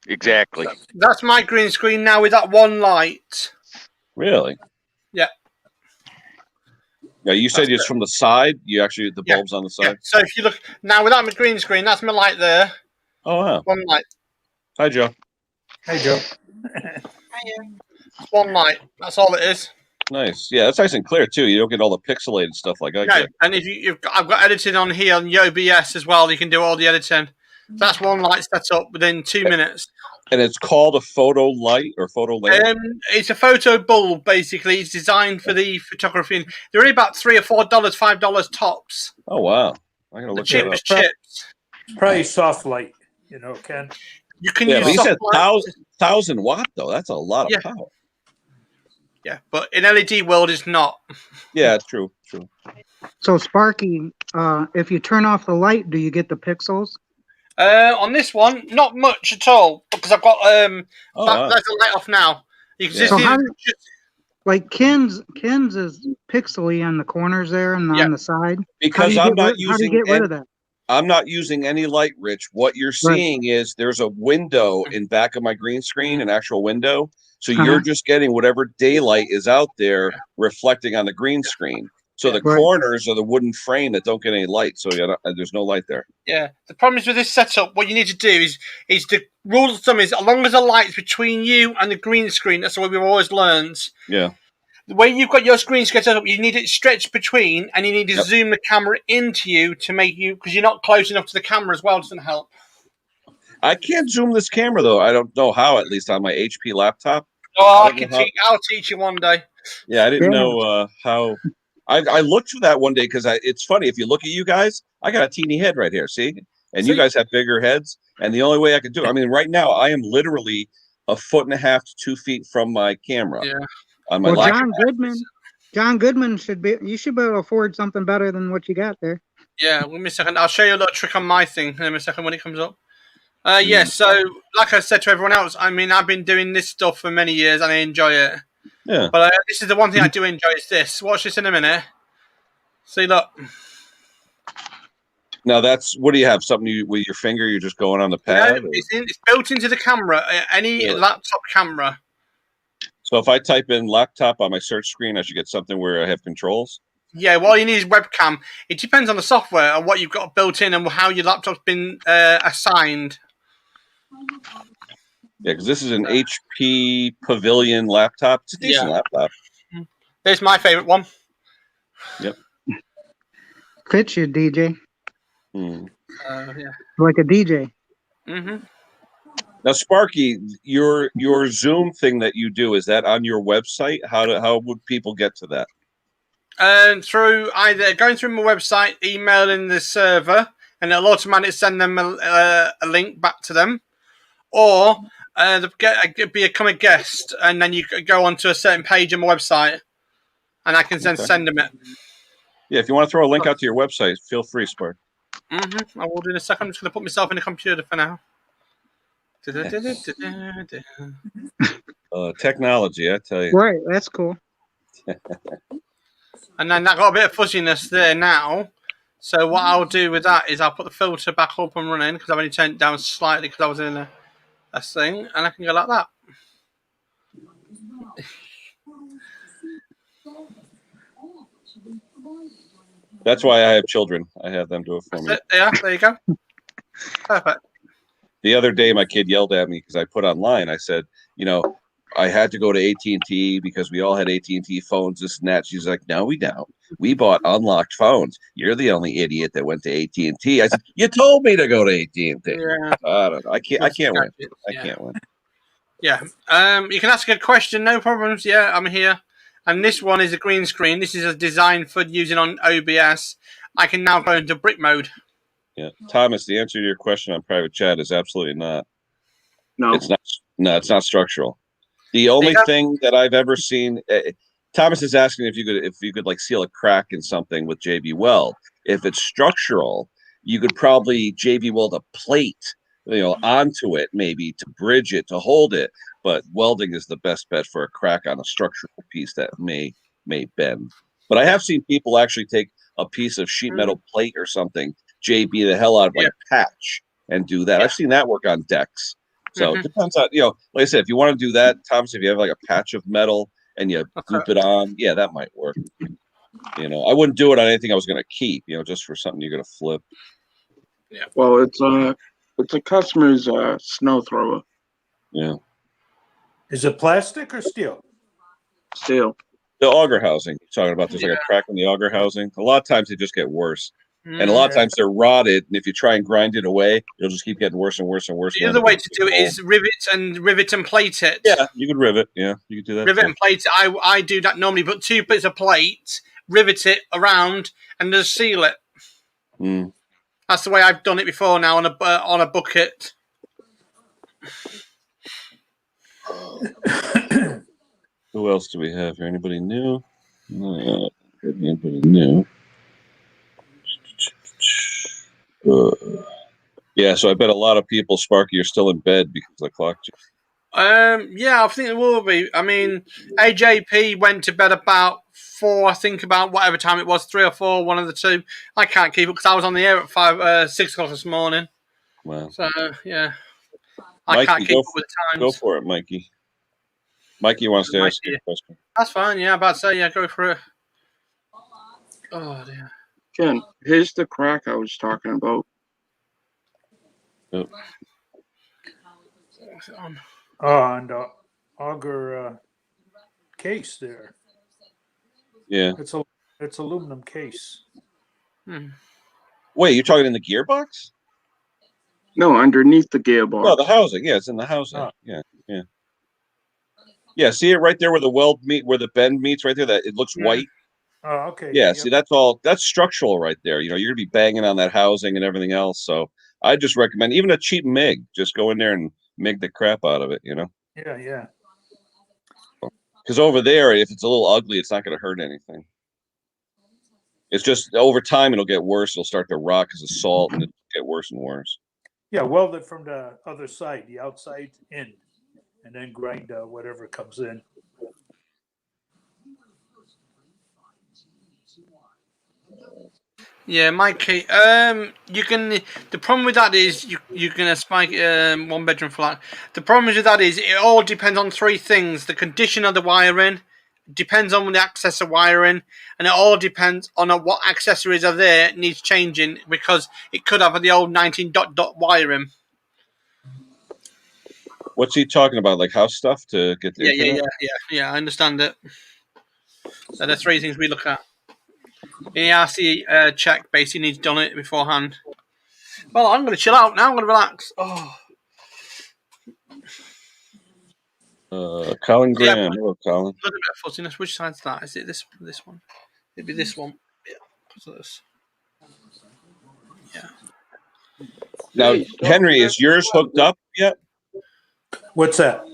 S3: Exactly.
S2: That's my green screen now with that one light.
S1: Really?
S2: Yeah.
S1: Yeah, you said it's from the side? The bulb's on the side?
S2: Yeah. So if you look, now without my green screen, that's my light there.
S1: Oh, wow.
S2: One light.
S1: Hi, Joe.
S7: Hey, Joe.
S2: One light. That's all it is.
S1: Nice. Yeah, that's nice and clear, too. You don't get all the pixelated stuff like I get.
S2: And if I've got editing on here on OBS as well. You can do all the editing. That's one light set up within 2 minutes.
S1: And it's called a photo light or photo lamp?
S2: It's a photo bulb, basically. It's designed for the photography. They're only about $3 or $4, $5 tops.
S1: Oh, wow. I'm going to look that up.
S2: Chips.
S7: Probably soft light, Ken.
S2: You can
S1: use.
S2: But
S1: he said 1,000 watt though. That's a lot of power.
S2: Yeah, but in LED world, it's not.
S1: Yeah, true.
S5: So Sparky, if you turn off the light, do you get the pixels?
S2: On this one, not much at all because I've got that's the light off now. You can
S5: like Ken's is pixely on the corners there and on the side.
S1: Because
S5: how do you get rid of that?
S1: I'm not using any light, Rich. What you're seeing is there's a window in back of my green screen, an actual window. So you're just getting whatever daylight is out there reflecting on the green screen. So the corners are the wooden frame that don't get any light. So there's no light there.
S2: Yeah. The problem is with this setup, what you need to do is the rule of thumb is as long as the light's between you and the green screen, that's the way we've always learned.
S1: Yeah.
S2: The way you've got your screen set up, you need it stretched between, and you need to zoom the camera into you to make you, because you're not close enough to the camera as well, doesn't help.
S1: I can't zoom this camera, though. I don't know how, at least on my HP laptop.
S2: Oh, I'll teach you one day.
S1: Yeah, I didn't know how. I looked for that one day because it's funny. If you look at you guys, I got a teeny head right here, see? And you guys have bigger heads. And the only way I could do it, I mean, right now, I am literally 1.5 to 2 feet from my camera.
S2: Yeah.
S5: Well, John Goodman you should be able to afford something better than what you got there.
S2: Yeah, give me a second. I'll show you a little trick on my thing in a second when it comes up. So like I said to everyone else, I mean, I've been doing this stuff for many years and I enjoy it.
S1: Yeah.
S2: But this is the one thing I do enjoy is this. Watch this in a minute. See, look.
S1: Now what do you have? Something with your finger? You're just going on the pad?
S2: No, it's built into the camera. Any laptop camera.
S1: So if I type in laptop on my search screen, I should get something where I have controls?
S2: Yeah, well, you need is webcam. It depends on the software and what you've got built in and how your laptop's been assigned.
S1: Yeah, because this is an HP Pavilion laptop. It's a decent laptop.
S2: There's my favorite one.
S1: Yep.
S5: Fits you, DJ.
S2: Yeah.
S5: Like a DJ.
S2: Mm-hmm.
S1: Now, Sparky, your Zoom thing that you do, is that on your website? How would people get to that?
S2: And through either going through my website, emailing the server, and it'll automatically send them a link back to them, or become a guest, and then you go onto a certain page on my website, and I can then send them it.
S1: Yeah, if you want to throw a link out to your website, feel free, Spark.
S2: Mm-hmm. I will do in a second. I'm just going to put myself in the computer for now.
S1: Technology, I tell you.
S5: Right, that's cool.
S2: And then that got a bit of fuzziness there now. So what I'll do with that is I'll put the filter back up and running because I've only turned it down slightly because I was in a thing, and I can go like that.
S1: That's why I have children. I have them do it for me.
S2: Yeah, there you go. Perfect.
S1: The other day, my kid yelled at me because I put online. I said, I had to go to AT&T because we all had AT&T phones, this and that. She's like, no, we don't. We bought unlocked phones. You're the only idiot that went to AT&T. I said, you told me to go to AT&T.
S2: Yeah.
S1: I don't know. I can't win. I can't win.
S2: Yeah. You can ask a question, no problems. Yeah, I'm here. And this one is a green screen. This is a design for using on OBS. I can now go into brick mode.
S1: Yeah. Thomas, the answer to your question on private chat is absolutely not.
S6: No.
S1: It's not. No, it's not structural. The only thing that I've ever seen, Thomas is asking if you could like seal a crack in something with JB Weld. If it's structural, you could probably JB Weld a plate, onto it, maybe to bridge it, to hold it. But welding is the best bet for a crack on a structural piece that may bend. But I have seen people actually take a piece of sheet metal plate or something, JB the hell out of like a patch, and do that. I've seen that work on decks. So it depends on, like I said, if you want to do that, Thomas, if you have like a patch of metal and you goop it on, yeah, that might work. I wouldn't do it on anything I was going to keep, just for something you're going to flip.
S2: Yeah.
S6: Well, it's a customer's snow thrower.
S1: Yeah.
S7: Is it plastic or steel?
S6: Steel.
S1: The auger housing you're talking about, there's like a crack in the auger housing. A lot of times they just get worse. And a lot of times they're rotted, and if you try and grind it away, it'll just keep getting worse and worse and worse.
S2: The other way to do it is rivet and plate it.
S1: Yeah, you could rivet. Yeah, you could do that.
S2: Rivet and plate it. I do that normally, but 2 bits of plate, rivet it around, and just seal it.
S1: Mm.
S2: That's the way I've done it before now on a bucket.
S1: Who else do we have here? Anybody new? Anybody new? Yeah, so I bet a lot of people, Sparky, are still in bed because of the clock.
S2: Yeah, I think it will be. I mean, AJP went to bed about 4, I think, about whatever time it was, 3 or 4, one of the two. I can't keep it because I was on the air at 6 o'clock this morning.
S1: Wow.
S2: So, yeah.
S1: Mikey,
S2: I can't keep up with the times.
S1: Go for it, Mikey. Mikey wants to ask you a question.
S2: That's fine, yeah, I'm about to say, yeah, go for it. Oh, dear.
S6: Ken, here's the crack I was talking about.
S1: Yep.
S2: What's it on?
S7: On the auger case there.
S1: Yeah.
S7: It's aluminum case.
S1: Wait, you're talking in the gearbox?
S6: No, underneath the gearbox.
S1: No, the housing. Yeah, it's in the housing. Oh. Yeah. Yeah, see it right there where the weld where the bend meets right there. That it looks white.
S7: Oh, okay.
S1: Yeah, see that's structural right there. You're gonna be banging on that housing and everything else. So I just recommend even a cheap MIG. Just go in there and MIG the crap out of it.
S7: Yeah.
S1: Because over there, if it's a little ugly, it's not gonna hurt anything. It's just over time it'll get worse. It'll start to rot because of salt, and it'll get worse and worse.
S7: Yeah, weld it from the other side, the outside in, and then grind whatever comes in.
S2: Yeah, Mikey. You can. The problem with that is you can spike 1 bedroom flat. The problem with that is it all depends on 3 things: the condition of the wiring, depends on the accessor wiring, and it all depends on what accessories are there needs changing because it could have the old 19 dot wiring.
S1: What's he talking about? Like house stuff to get the
S2: Yeah. I understand it. So the 3 things we look at. ERC check basically needs done it beforehand. Well, I'm going to chill out now. I'm going to relax.
S1: Colin Graham.
S2: Yeah,
S1: Hello, Colin.
S2: a little bit of fuzziness. Which side's that? Is it this one? It'd be this one. Yeah. Because of this. Yeah.
S1: Now,
S6: Hey,
S1: Henry, is yours hooked up yet?
S7: What's that?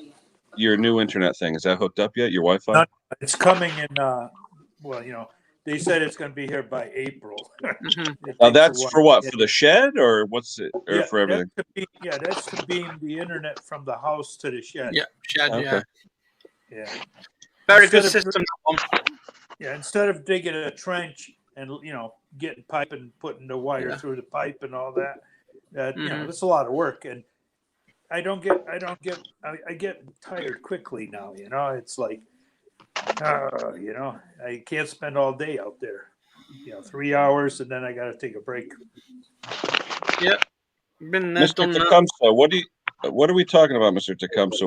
S1: Your new internet thing, is that hooked up yet? Your Wi-Fi?
S7: Not- It's coming in, well, they said it's going to be here by April.
S1: Now that's for what? For the shed, or what's it? Or for everything?
S7: That's to beam the internet from the house to the shed.
S2: Yeah, shed,
S1: Okay.
S7: Yeah.
S2: Very
S7: Instead
S2: good
S7: of-
S2: system, that one.
S7: Yeah, instead of digging a trench and getting pipe and putting the wire through the pipe and all that, that's a lot of work. And I get tired quickly now. It's like, I can't spend all day out there. 3 hours and then I got to take a break.
S2: Yep. Been there,
S1: Mr.
S2: done that.
S1: Tecumseh, what are we talking about, Mr. Tecumseh?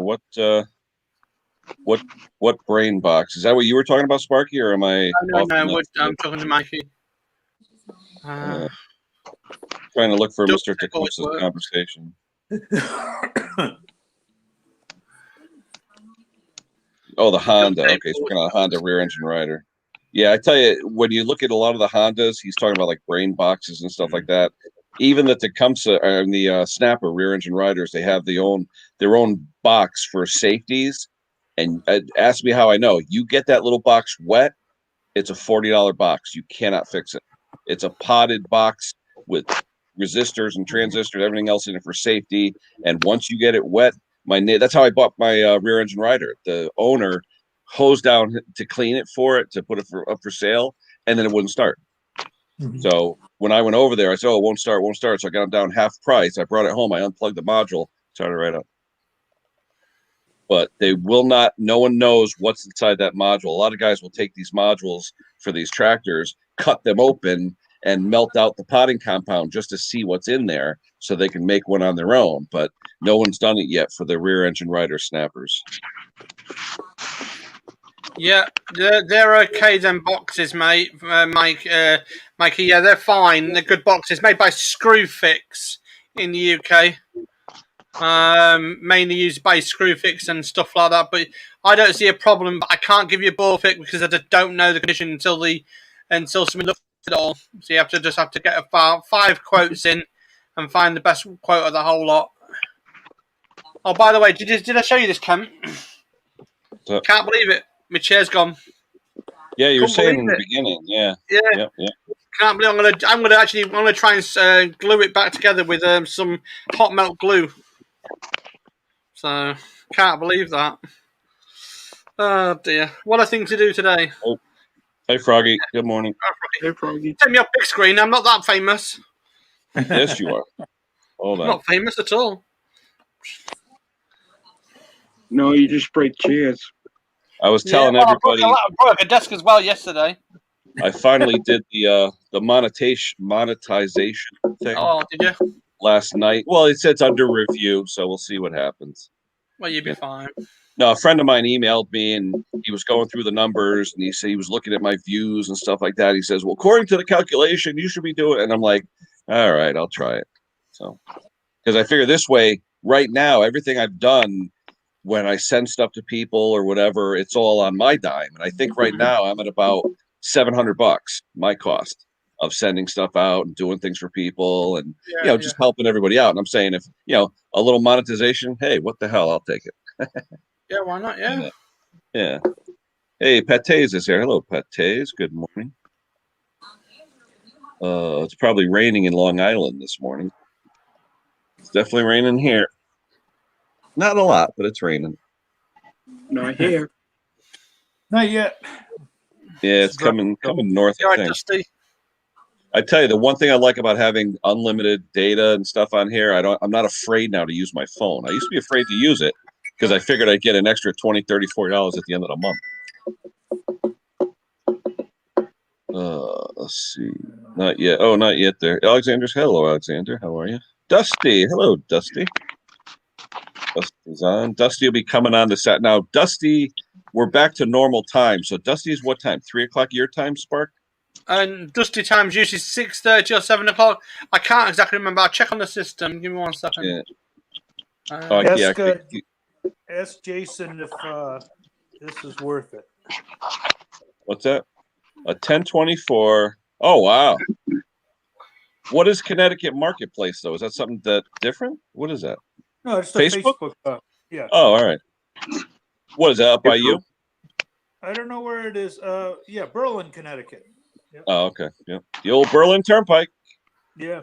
S1: What brain box? Is that what you were talking about, Sparky, or am I?
S2: No, I'm talking to Mikey.
S1: Trying to look for Mr. Tecumseh's conversation. Oh, the Honda. Okay, so we're going to Honda rear engine rider. Yeah, I tell you, when you look at a lot of the Hondas, he's talking about like brain boxes and stuff like that. Even the Tecumseh and the Snapper rear engine riders, they have their own box for safeties. And ask me how I know. You get that little box wet, it's a $40 box. You cannot fix it. It's a potted box with resistors and transistors, everything else in it for safety. And once you get it wet, that's how I bought my rear engine rider. The owner hosed down to clean it to put it up for sale, and then it wouldn't start. Mm-hmm. So when I went over there, I said, "Oh, it won't start." So I got it down half price. I brought it home. I unplugged the module, started right up. But they will not. No one knows what's inside that module. A lot of guys will take these modules for these tractors, cut them open, and melt out the potting compound just to see what's in there, so they can make one on their own. But no one's done it yet for the rear engine rider snappers.
S2: Yeah, they're okay. Them boxes, mate, Mikey. Yeah, they're fine. They're good boxes made by Screwfix in the UK. Mainly used by Screwfix and stuff like that. But I don't see a problem. But I can't give you a ball pick because I don't know the condition until someone looks at it all. So you have to get about 5 quotes in and find the best quote of the whole lot. Oh, by the way, did I show you this, Kent? Can't believe it. My chair's gone.
S1: Yeah, you were saying in the beginning. Yeah.
S2: Can't believe I'm gonna try and glue it back together with some hot melt glue. So can't believe that. Oh dear, what a thing to do today.
S1: Oh. Hey Froggy, good morning.
S6: Hey Froggy.
S2: Take me off big screen. I'm not that famous.
S1: Yes, you are. Hold on.
S2: I'm not famous at all.
S6: No, you just break chairs.
S1: I was telling everybody.
S2: I broke a desk as well yesterday.
S1: I finally did the monetization thing.
S2: Oh, did you?
S1: Last night. Well, it says it's under review, so we'll see what happens.
S2: Well, you'll be fine.
S1: No, a friend of mine emailed me, and he was going through the numbers, and he said he was looking at my views and stuff like that. He says, "Well, according to the calculation, you should be doing it." And I'm like, "All right, I'll try it." So, because I figure this way, right now, everything I've done, when I send stuff to people or whatever, it's all on my dime. And I think right now I'm at about $700, my cost of sending stuff out and doing things for people and, just helping everybody out. And I'm saying if, a little monetization, hey, what the hell? I'll take it.
S2: Yeah, why not? Yeah.
S1: Yeah. Hey, Pates is here. Hello, Pates. Good morning. It's probably raining in Long Island this morning. It's definitely raining here. Not a lot, but it's raining.
S6: Not here.
S7: Not yet.
S1: Yeah, it's coming north.
S2: You're right, Dusty.
S1: I tell you, the one thing I like about having unlimited data and stuff on here, I'm not afraid now to use my phone. I used to be afraid to use it because I figured I'd get an extra $20, $30, $40 at the end of the month. Let's see. Not yet. Oh, not yet there. Alexander's. Hello, Alexander. How are you? Dusty. Hello, Dusty. Dusty's on. Dusty will be coming on the set. Now, Dusty, we're back to normal time. So Dusty's what time? 3 o'clock your time, Spark?
S2: And Dusty time's usually 6:30 or 7 o'clock. I can't exactly remember. I'll check on the system. Give me 1 second.
S1: Yeah.
S7: Ask Jason if this is worth it.
S1: What's that? A 1024. Oh, wow. What is Connecticut Marketplace, though? Is that something that different? What is that?
S7: No, it's the Facebook. Yeah.
S1: Oh, all right. What is that up by you?
S7: I don't know where it is. Yeah, Berlin, Connecticut. Yep.
S1: Oh, okay. Yeah. The old Berlin Turnpike.
S7: Yeah.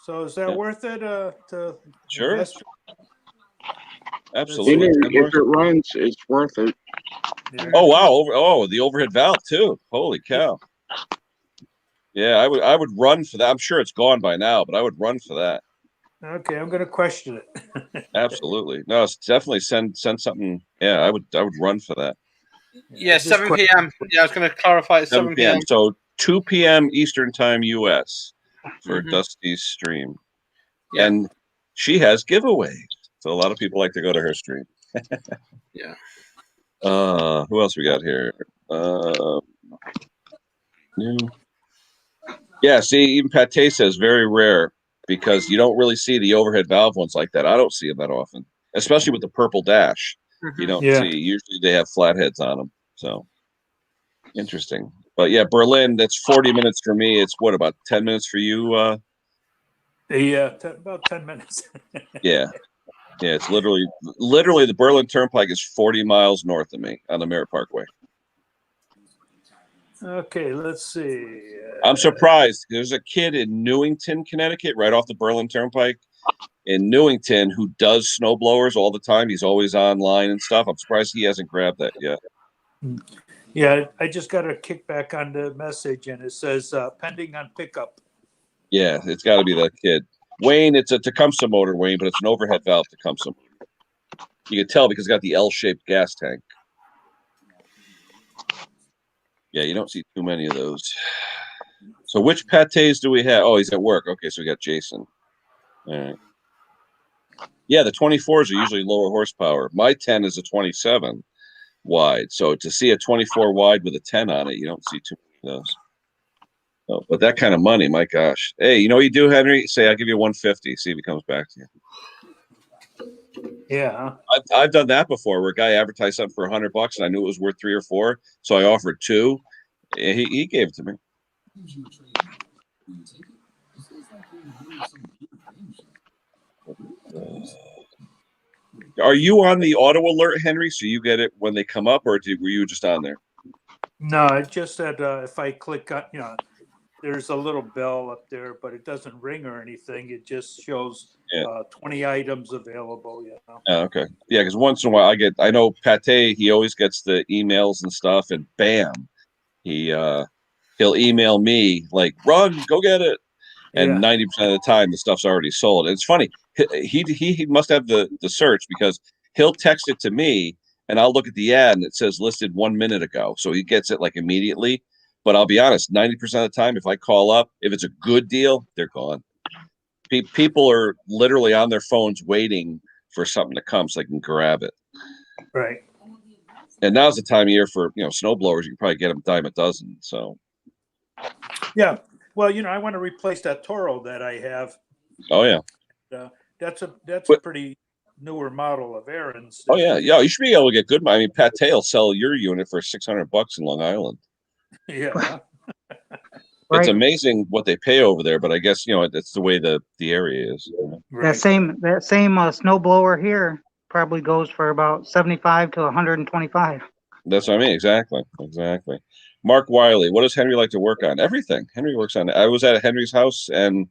S7: So is that worth it to
S1: Sure.
S7: invest?
S1: Absolutely.
S6: If it runs, it's worth it.
S7: Yeah.
S1: Oh, wow. The overhead valve, too. Holy cow. Yeah, I would run for that. I'm sure it's gone by now, but I would run for that.
S7: Okay, I'm going to question it.
S1: Absolutely. No, it's definitely send something. Yeah, I would run for that.
S2: Yeah, 7 p.m. Yeah, I was going to clarify it's 7 p.m.
S1: So 2 p.m. Eastern time U.S. for Dusty's stream. Yeah. And she has giveaways. So a lot of people like to go to her stream.
S2: Yeah.
S1: Who else we got here? Yeah, see, even Pate says very rare because you don't really see the overhead valve ones like that. I don't see them that often, especially with the purple dash. You don't see. Usually they have flatheads on them. So interesting. But yeah, Berlin, that's 40 minutes for me. It's what, about 10 minutes for you?
S7: Yeah, about 10 minutes.
S1: Yeah. Yeah, it's literally the Berlin Turnpike is 40 miles north of me on the Merritt Parkway.
S7: Okay, let's see.
S1: I'm surprised. There's a kid in Newington, Connecticut, right off the Berlin Turnpike in Newington who does snow blowers all the time. He's always online and stuff. I'm surprised he hasn't grabbed that yet.
S7: Yeah, I just got a kickback on the message, and it says pending on pickup.
S1: Yeah, it's got to be that kid. Wayne, it's a Tecumseh motor, Wayne, but it's an overhead valve Tecumseh. You can tell because it's got the L-shaped gas tank. Yeah, you don't see too many of those. So which Pates do we have? Oh, he's at work. Okay, so we got Jason. All right. Yeah, the 24s are usually lower horsepower. My 10 is a 27 wide. So to see a 24 wide with a 10 on it, you don't see too many of those. Oh, but that kind of money, my gosh. Hey, you know what you do, Henry? Say, I'll give you 150. See if he comes back to you.
S7: Yeah.
S1: I've done that before where a guy advertised something for $100 and I knew it was worth 3 or 4. So I offered 2. He gave it to me. Are you on the auto alert, Henry? So you get it when they come up, or were you just on there?
S7: No, it just said if I click on, there's a little bell up there, but it doesn't ring or anything. It just shows 20 items available.
S1: Oh, okay. Yeah, because once in a while I know Pate, he always gets the emails and stuff, and bam, he'll email me like, run, go get it. And 90% of the time the stuff's already sold. And it's funny. He must have the search because he'll text it to me and I'll look at the ad and it says listed 1 minute ago. So he gets it like immediately. But I'll be honest, 90% of the time, if I call up, if it's a good deal, they're gone. People are literally on their phones waiting for something to come so they can grab it.
S7: Right.
S1: And now's the time of year for, snow blowers. You can probably get them dime a dozen. So.
S7: Yeah. Well, I want to replace that Toro that I have.
S1: Oh yeah.
S7: That's a pretty newer model of Aaron's.
S1: Oh yeah, you should be able to get good. I mean, Pate will sell your unit for $600 in Long Island.
S7: Yeah.
S1: It's amazing what they pay over there, but I guess it's the way the area is.
S5: Right. That same snowblower here probably goes for about 75 to 125.
S1: That's what I mean. Exactly. Mark Wiley, what does Henry like to work on? Everything. Henry works on. I was at Henry's house and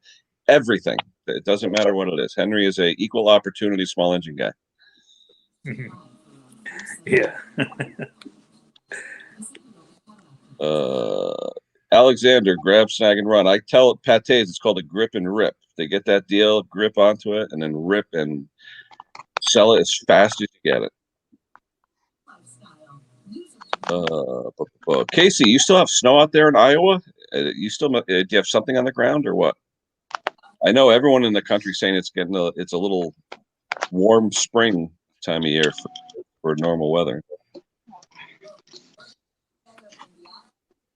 S1: everything. It doesn't matter what it is. Henry is a equal opportunity small engine guy.
S7: Yeah.
S1: Alexander, grab, snag, and run. I tell Pates it's called a grip and rip. They get that deal, grip onto it, and then rip and sell it as fast as you get it. Casey, you still have snow out there in Iowa? Do you have something on the ground or what? I know everyone in the country saying it's a little warm spring time of year for normal weather.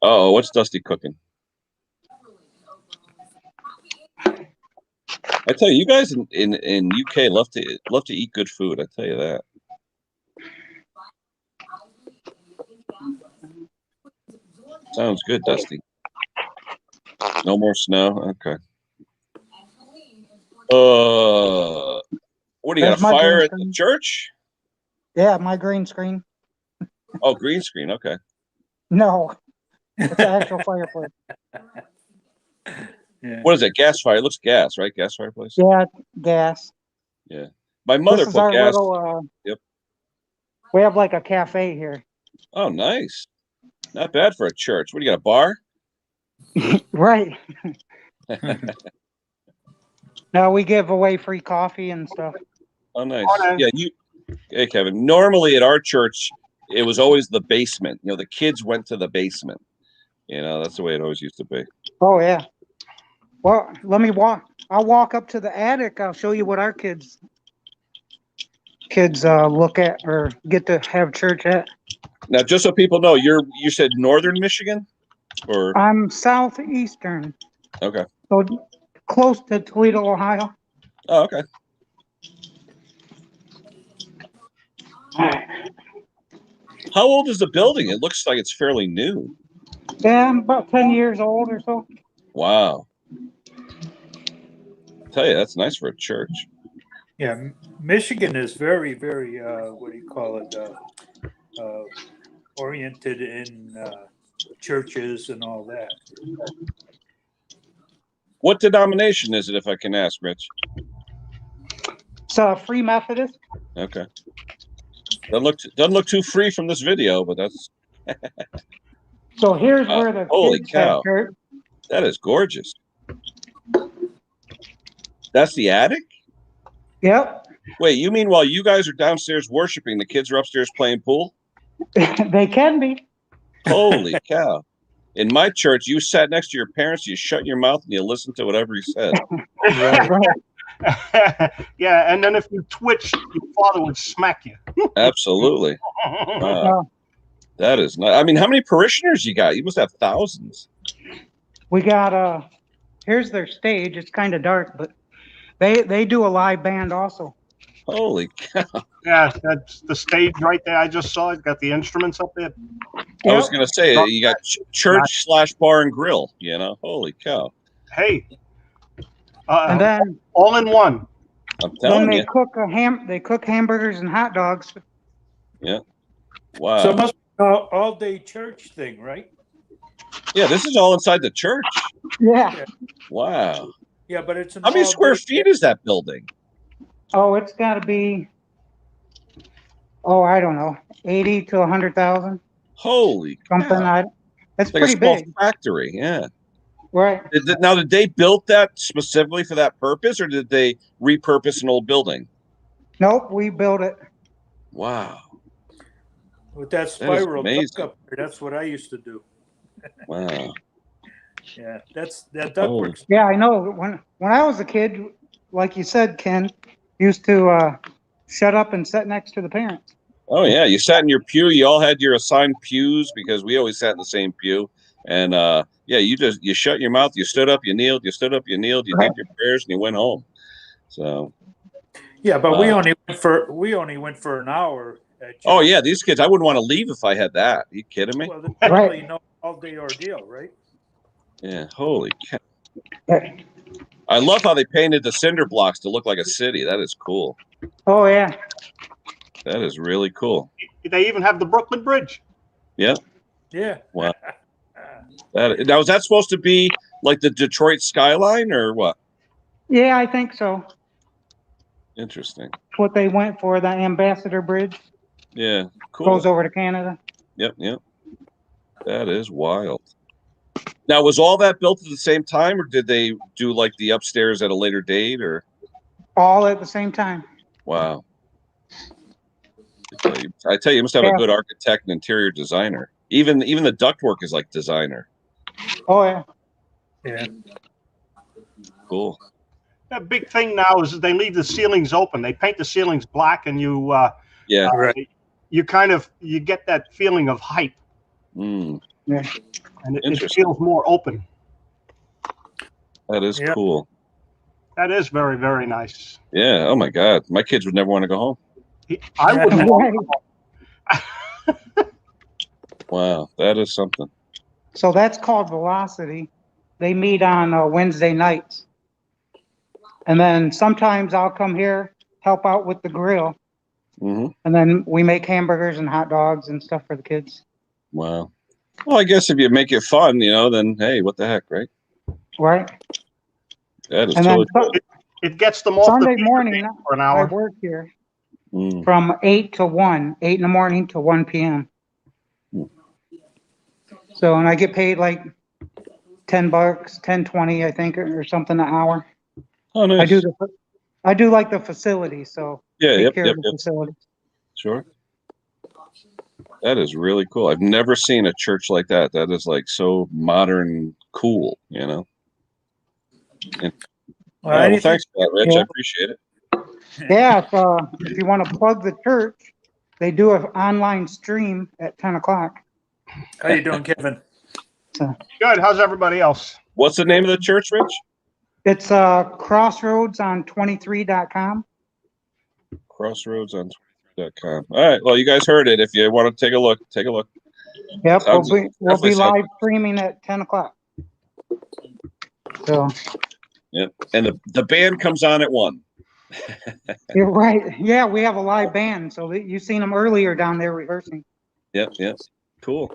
S1: Oh, what's Dusty cooking? I tell you, you guys in UK love to eat good food. I tell you that. Sounds good, Dusty. No more snow. Okay. What do you got? A fire at the church?
S5: Yeah, my green screen.
S1: Oh, green screen. Okay.
S5: No, it's an actual fireplace.
S7: Yeah.
S1: What is it? Gas fire. It looks gas, right? Gas fireplace.
S5: Yeah, gas.
S1: Yeah. My mother
S5: This is
S1: put
S5: our
S1: gas.
S5: little.
S1: Yep.
S5: We have like a cafe here.
S1: Oh, nice. Not bad for a church. What do you got? A bar?
S5: Right. No, we give away free coffee and stuff.
S1: Oh, nice. Yeah, hey, Kevin. Normally at our church, it was always the basement. You know, the kids went to the basement. You know, that's the way it always used to be.
S5: Oh yeah. Well, let me walk. I'll walk up to the attic. I'll show you what our kids look at or get to have church at.
S1: Now, just so people know, you said northern Michigan, or
S5: I'm southeastern.
S1: Okay.
S5: So close to Toledo, Ohio.
S1: Oh, okay. How old is the building? It looks like it's fairly new.
S5: Yeah, I'm about 10 years old or so.
S1: Wow. I tell you, that's nice for a church.
S7: Yeah, Michigan is very, very, what do you call it, oriented in churches and all that.
S1: What denomination is it, if I can ask, Rich?
S5: It's a Free Methodist.
S1: Okay. Doesn't look too free from this video, but that's.
S5: So here's where the
S1: holy
S5: kids
S1: cow!
S5: have church.
S1: That is gorgeous. That's the attic?
S5: Yep.
S1: Wait, you mean while you guys are downstairs worshiping, the kids are upstairs playing pool?
S5: They can be.
S1: Holy cow. In my church, you sat next to your parents, you shut your mouth, and you listened to whatever he said.
S8: Yeah, and then if you twitch, your father would smack you.
S1: Absolutely. Wow. That is nice. I mean, how many parishioners you got? You must have thousands.
S5: We got here's their stage. It's kind of dark, but they do a live band also.
S1: Holy cow.
S8: Yeah, that's the stage right there. I just saw it. Got the instruments up there.
S1: I was going to say, you got church/bar and grill, you know? Holy cow.
S8: Hey.
S5: And then
S8: all in one.
S1: I'm telling you.
S5: They cook hamburgers and hot dogs.
S1: Yeah. Wow.
S7: So it must be an all-day church thing, right?
S1: Yeah, this is all inside the church.
S5: Yeah.
S1: Wow.
S7: Yeah, but it's
S1: how many square feet is that building?
S5: Oh, it's got to be. Oh, I don't know, 80 to 100,000.
S1: Holy
S5: something. That's
S1: like
S5: pretty
S1: a small
S5: big.
S1: factory, yeah.
S5: Right.
S1: Now, did they build that specifically for that purpose, or did they repurpose an old building?
S5: Nope, we built it.
S1: Wow.
S7: With that spiral duct up there, that's what I used to do.
S1: Wow.
S7: Yeah, that duct works.
S5: Yeah, I know. When I was a kid, like you said, Ken, used to shut up and sit next to the parents.
S1: Oh yeah, you sat in your pew. You all had your assigned pews because we always sat in the same pew. And yeah, you shut your mouth. You stood up. You kneeled. You stood up. You kneeled. You did your prayers, and you went home. So.
S7: Yeah, but we only went for an hour.
S1: Oh yeah, these kids. I wouldn't want to leave if I had that. Are you kidding me?
S7: Well, that's really no all-day ordeal, right?
S1: Yeah. Holy cow. I love how they painted the cinder blocks to look like a city. That is cool.
S5: Oh yeah.
S1: That is really cool.
S8: They even have the Brooklyn Bridge.
S1: Yeah.
S7: Yeah.
S1: Wow. Now, is that supposed to be like the Detroit skyline or what?
S5: Yeah, I think so.
S1: Interesting.
S5: That's what they went for, the Ambassador Bridge.
S1: Yeah, cool.
S5: Goes over to Canada.
S1: Yep. That is wild. Now, was all that built at the same time, or did they do like the upstairs at a later date, or?
S5: All at the same time.
S1: Wow. I tell you, you must have a good architect and interior designer. Even the ductwork is like designer.
S5: Oh yeah.
S7: Yeah.
S1: Cool.
S8: The big thing now is they leave the ceilings open. They paint the ceilings black, and you
S7: right.
S8: You get that feeling of hype.
S1: Mm.
S5: Yeah.
S8: And it feels more open.
S1: That is cool.
S8: That is very, very nice.
S1: Yeah. Oh my God, my kids would never want to go home.
S8: I wouldn't want
S1: Wow, that is something.
S5: So that's called Velocity. They meet on Wednesday nights. And then sometimes I'll come here, help out with the grill.
S1: Mm-hmm.
S5: And then we make hamburgers and hot dogs and stuff for the kids.
S1: Wow. Well, I guess if you make it fun, then hey, what the heck, right?
S5: Right.
S1: That is
S5: And
S1: totally
S5: then
S1: cool.
S8: it gets them off
S5: Sunday
S8: the
S5: morning,
S8: for an
S5: I
S8: hour.
S5: work here
S1: Mm.
S5: from 8 to 1, 8 in the morning to 1 p.m. So, and I get paid like $10, $10.20, I think, or something an hour.
S1: Oh, nice.
S5: I do like the facility, so
S1: Yeah,
S5: take care of the facility.
S1: Sure. That is really cool. I've never seen a church like that. That is like so modern, cool, And, well, thanks for that, Rich.
S5: Yeah.
S1: I appreciate it.
S5: Yeah, if you want to plug the church, they do an online stream at 10 o'clock.
S7: How you doing, Kevin?
S8: Good. How's everybody else?
S1: What's the name of the church, Rich?
S5: It's Crossroads on 23.com.
S1: Crossroads on 23.com. All right. Well, you guys heard it. If you want to take a look, take a look.
S5: Yep, we'll be live
S1: sounds...
S5: streaming at 10 o'clock. So.
S1: Yep. And the band comes on at 1.
S5: You're right. Yeah, we have a live band. So you've seen them earlier down there rehearsing.
S1: Yep. Cool.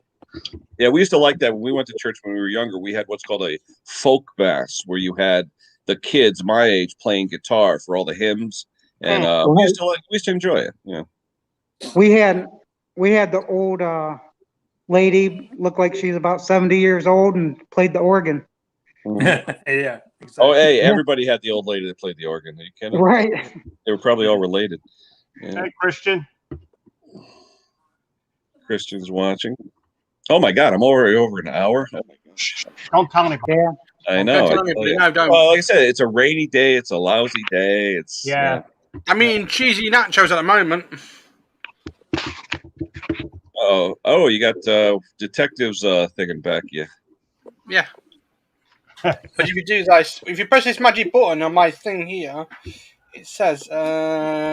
S1: Yeah, we used to like that when we went to church when we were younger. We had what's called a folk mass, where you had the kids my age playing guitar for all the hymns, and we used to enjoy it. Yeah. We had
S5: the old lady, looked like she's about 70 years old, and played the organ.
S7: Yeah. Exactly.
S1: Oh, hey, everybody had the old lady that played the organ. Are you kidding?
S5: Right.
S1: They were probably all related. Yeah.
S8: Hey, Christian.
S1: Christian's watching. Oh my God, I'm already over an hour. Oh my gosh.
S8: Don't tell anybody.
S5: Yeah.
S1: I know. Well, like I said, it's a rainy day. It's a lousy day. It's
S2: I mean, cheesy nachos at the moment.
S1: Oh, you got detectives thinking back, yeah.
S2: Yeah. But if you do this, if you press this magic button on my thing here, it says,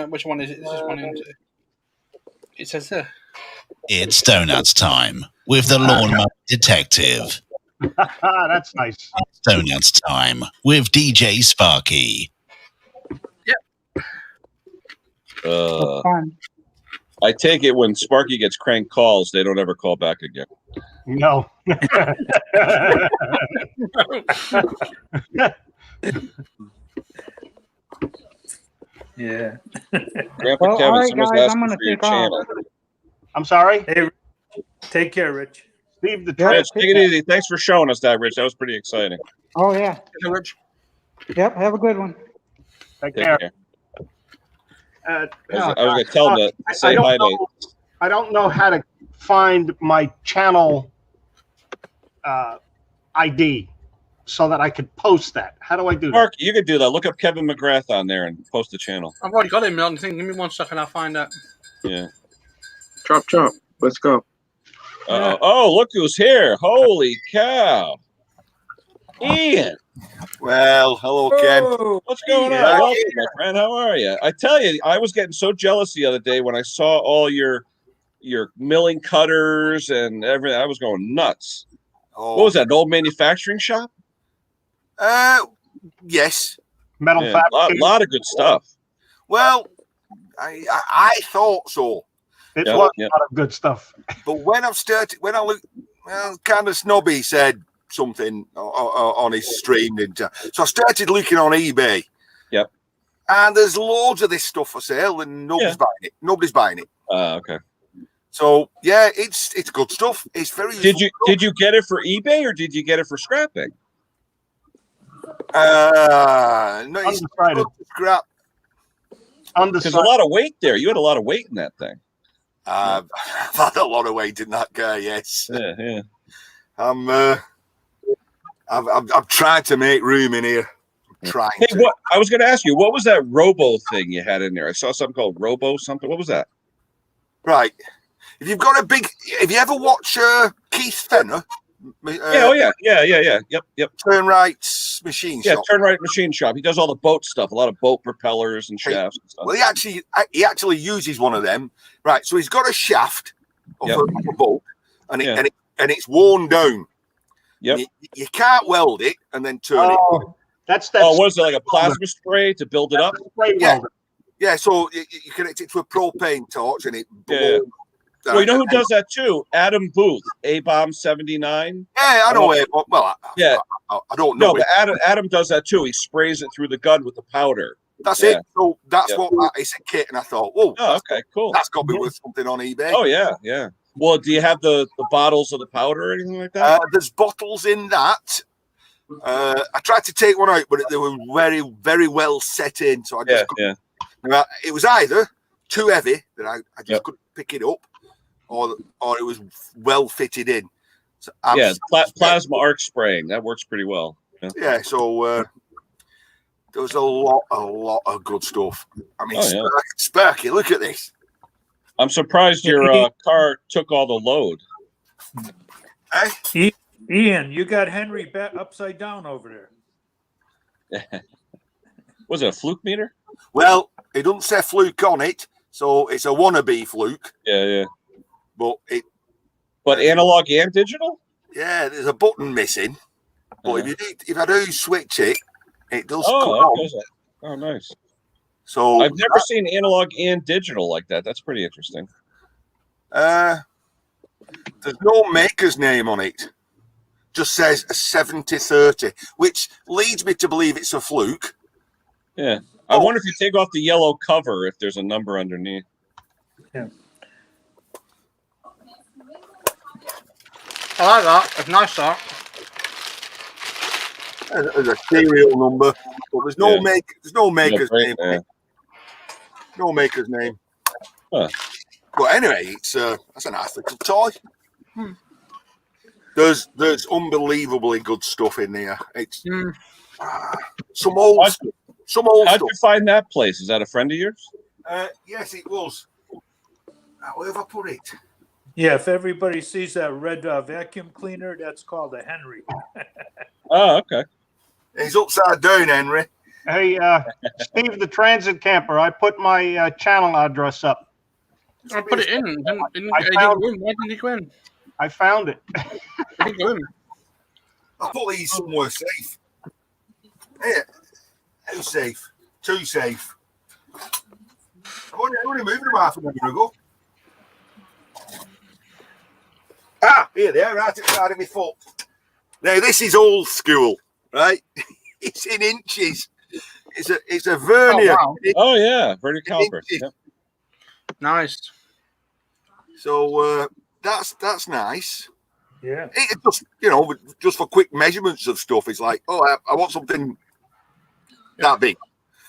S2: which one is it? This is one into. It says there.
S9: It's Donuts time with the Lawnmower Detective.
S8: That's nice.
S9: Donuts time with DJ Sparky.
S2: Yep.
S1: I take it when Sparky gets crank calls, they don't ever call back again.
S8: No.
S7: Yeah.
S1: Grandpa
S5: Well,
S1: Kevin,
S5: all right,
S1: someone's
S5: guys,
S1: asking
S5: I'm gonna
S1: for your
S5: take off.
S1: channel.
S8: I'm sorry.
S7: Hey, take care, Rich.
S8: Steve the
S1: Rich, take it easy. Thanks for showing us that, Rich. That was pretty exciting.
S5: Oh, yeah.
S2: Rich.
S5: Yep, have a good one.
S8: Take
S1: Take
S8: care.
S1: care. I was going to tell them to say hi to.
S8: I don't know how to find my channel ID so that I could post that. How do I do that?
S1: Mark, you could do that. Look up Kevin McGrath on there and post the channel.
S2: I've already got him on the thing. Give me 1 second. I'll find that.
S1: Yeah.
S6: Chop. Let's go.
S1: Oh, look who's here. Holy cow. Ian.
S10: Well, hello, Ken.
S1: What's going on? Welcome, my friend. How are you? I tell you, I was getting so jealous the other day when I saw all your milling cutters and everything. I was going nuts.
S10: Oh.
S1: What was that, an old manufacturing shop?
S10: Yes.
S8: Metal fabrication.
S1: A lot of good stuff.
S10: Well, I thought so.
S8: It was a lot of good stuff.
S10: But when I looked, kind of snobby said something on his stream, didn't I? So I started looking on eBay.
S1: Yep.
S10: And there's loads of this stuff for sale, and nobody's buying it. Nobody's buying it.
S1: Okay.
S10: So yeah, it's good stuff. It's very.
S1: Did you get it for eBay or did you get it for scrapping?
S10: No, it's scrap.
S1: There's a lot of weight there. You had a lot of weight in that thing.
S10: I've had a lot of weight in that car. Yes.
S1: Yeah.
S10: I'm trying to make room in here.
S1: Hey, what I was going to ask you, what was that Robo thing you had in there? I saw something called Robo something. What was that?
S10: Right. If you ever watch Keith Fenner,
S1: Yep.
S10: Turn Right's machine shop.
S1: Turn Right machine shop. He does all the boat stuff, a lot of boat propellers and shafts and stuff.
S10: Well, he actually uses one of them. Right, so he's got a shaft of a boat, and it's worn down.
S1: Yep.
S10: You can't weld it and then turn it.
S8: That's
S1: what is it, like a plasma spray to build it up?
S10: Yeah, so you connect it to a propane torch and it blows.
S1: Well, you know who does that too? Adam Booth, A-Bomb 79.
S10: Yeah, I know it. Well, I don't know.
S1: No, but Adam does that too. He sprays it through the gun with the powder.
S10: That's it. So that's what it's a kit, and I thought, whoa,
S1: okay, cool.
S10: That's got to be worth something on eBay.
S1: Oh yeah. Well, do you have the bottles of the powder or anything like that?
S10: There's bottles in that. I tried to take one out, but they were very, very well set in. So I just couldn't. It was either too heavy that I just couldn't pick it up, or it was well fitted in. So
S1: plasma arc spraying, that works pretty well.
S10: Yeah, so there was a lot of good stuff. I mean, Sparky, look at this.
S1: I'm surprised your car took all the load.
S7: Hey? Ian, you got Henry upside down over
S1: there. Was it a fluke meter?
S10: Well, it doesn't say fluke on it, so it's a wannabe fluke.
S1: Yeah.
S10: But
S1: analog and digital?
S10: Yeah, there's a button missing. But if I do switch it, it does come on.
S1: Oh, nice.
S10: So
S1: I've never seen analog and digital like that. That's pretty interesting.
S10: There's no maker's name on it. Just says a 7030, which leads me to believe it's a fluke.
S1: Yeah. I wonder if you take off the yellow cover, if there's a number underneath.
S7: Yeah.
S2: I like that. It's nice, that.
S10: There's a serial number, but there's no maker's name. No maker's name.
S1: Huh.
S10: But anyway, that's a nice little toy. There's unbelievably good stuff in there. It's some old stuff.
S1: How'd you find that place? Is that a friend of yours?
S10: Yes, it was. Where have I put it?
S7: Yeah, if everybody sees that red vacuum cleaner, that's called a Henry.
S1: Oh, okay.
S10: He's upside down, Henry.
S8: Hey, Steve, the transit camper, I put my channel address up.
S2: I put it in. Why didn't he go in?
S8: I found it.
S2: I didn't go in.
S10: I put these somewhere safe. Yeah. Too safe. Too safe. I only moved them half an hour ago. Here they are, right outside of my foot. Now, this is old school, right? It's in inches. It's a vernier.
S2: Oh, wow.
S1: Oh yeah, vernier caliper. Yep.
S2: Nice.
S10: So that's nice.
S7: Yeah.
S10: It just just for quick measurements of stuff. It's like, I want something that big.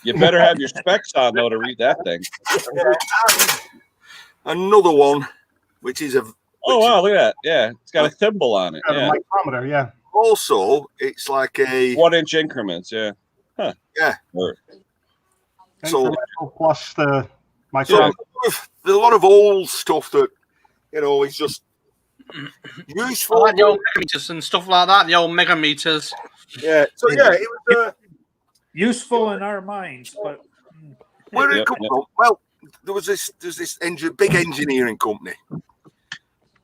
S1: You better have your specs on though to read that thing.
S10: Another one, which is a.
S1: Oh wow! Look at that. Yeah, it's got a thimble on it.
S8: A micrometer, yeah.
S10: Also, it's like a
S1: 1-inch increments. Yeah. Huh.
S10: Yeah.
S8: So plus the micrometer.
S10: There's a lot of old stuff that is just useful.
S2: I like the old megameters and stuff like that. The old megameters.
S10: Yeah. So yeah, it was
S7: useful in our minds, but
S10: where did it come from? Well, there's this big engineering company.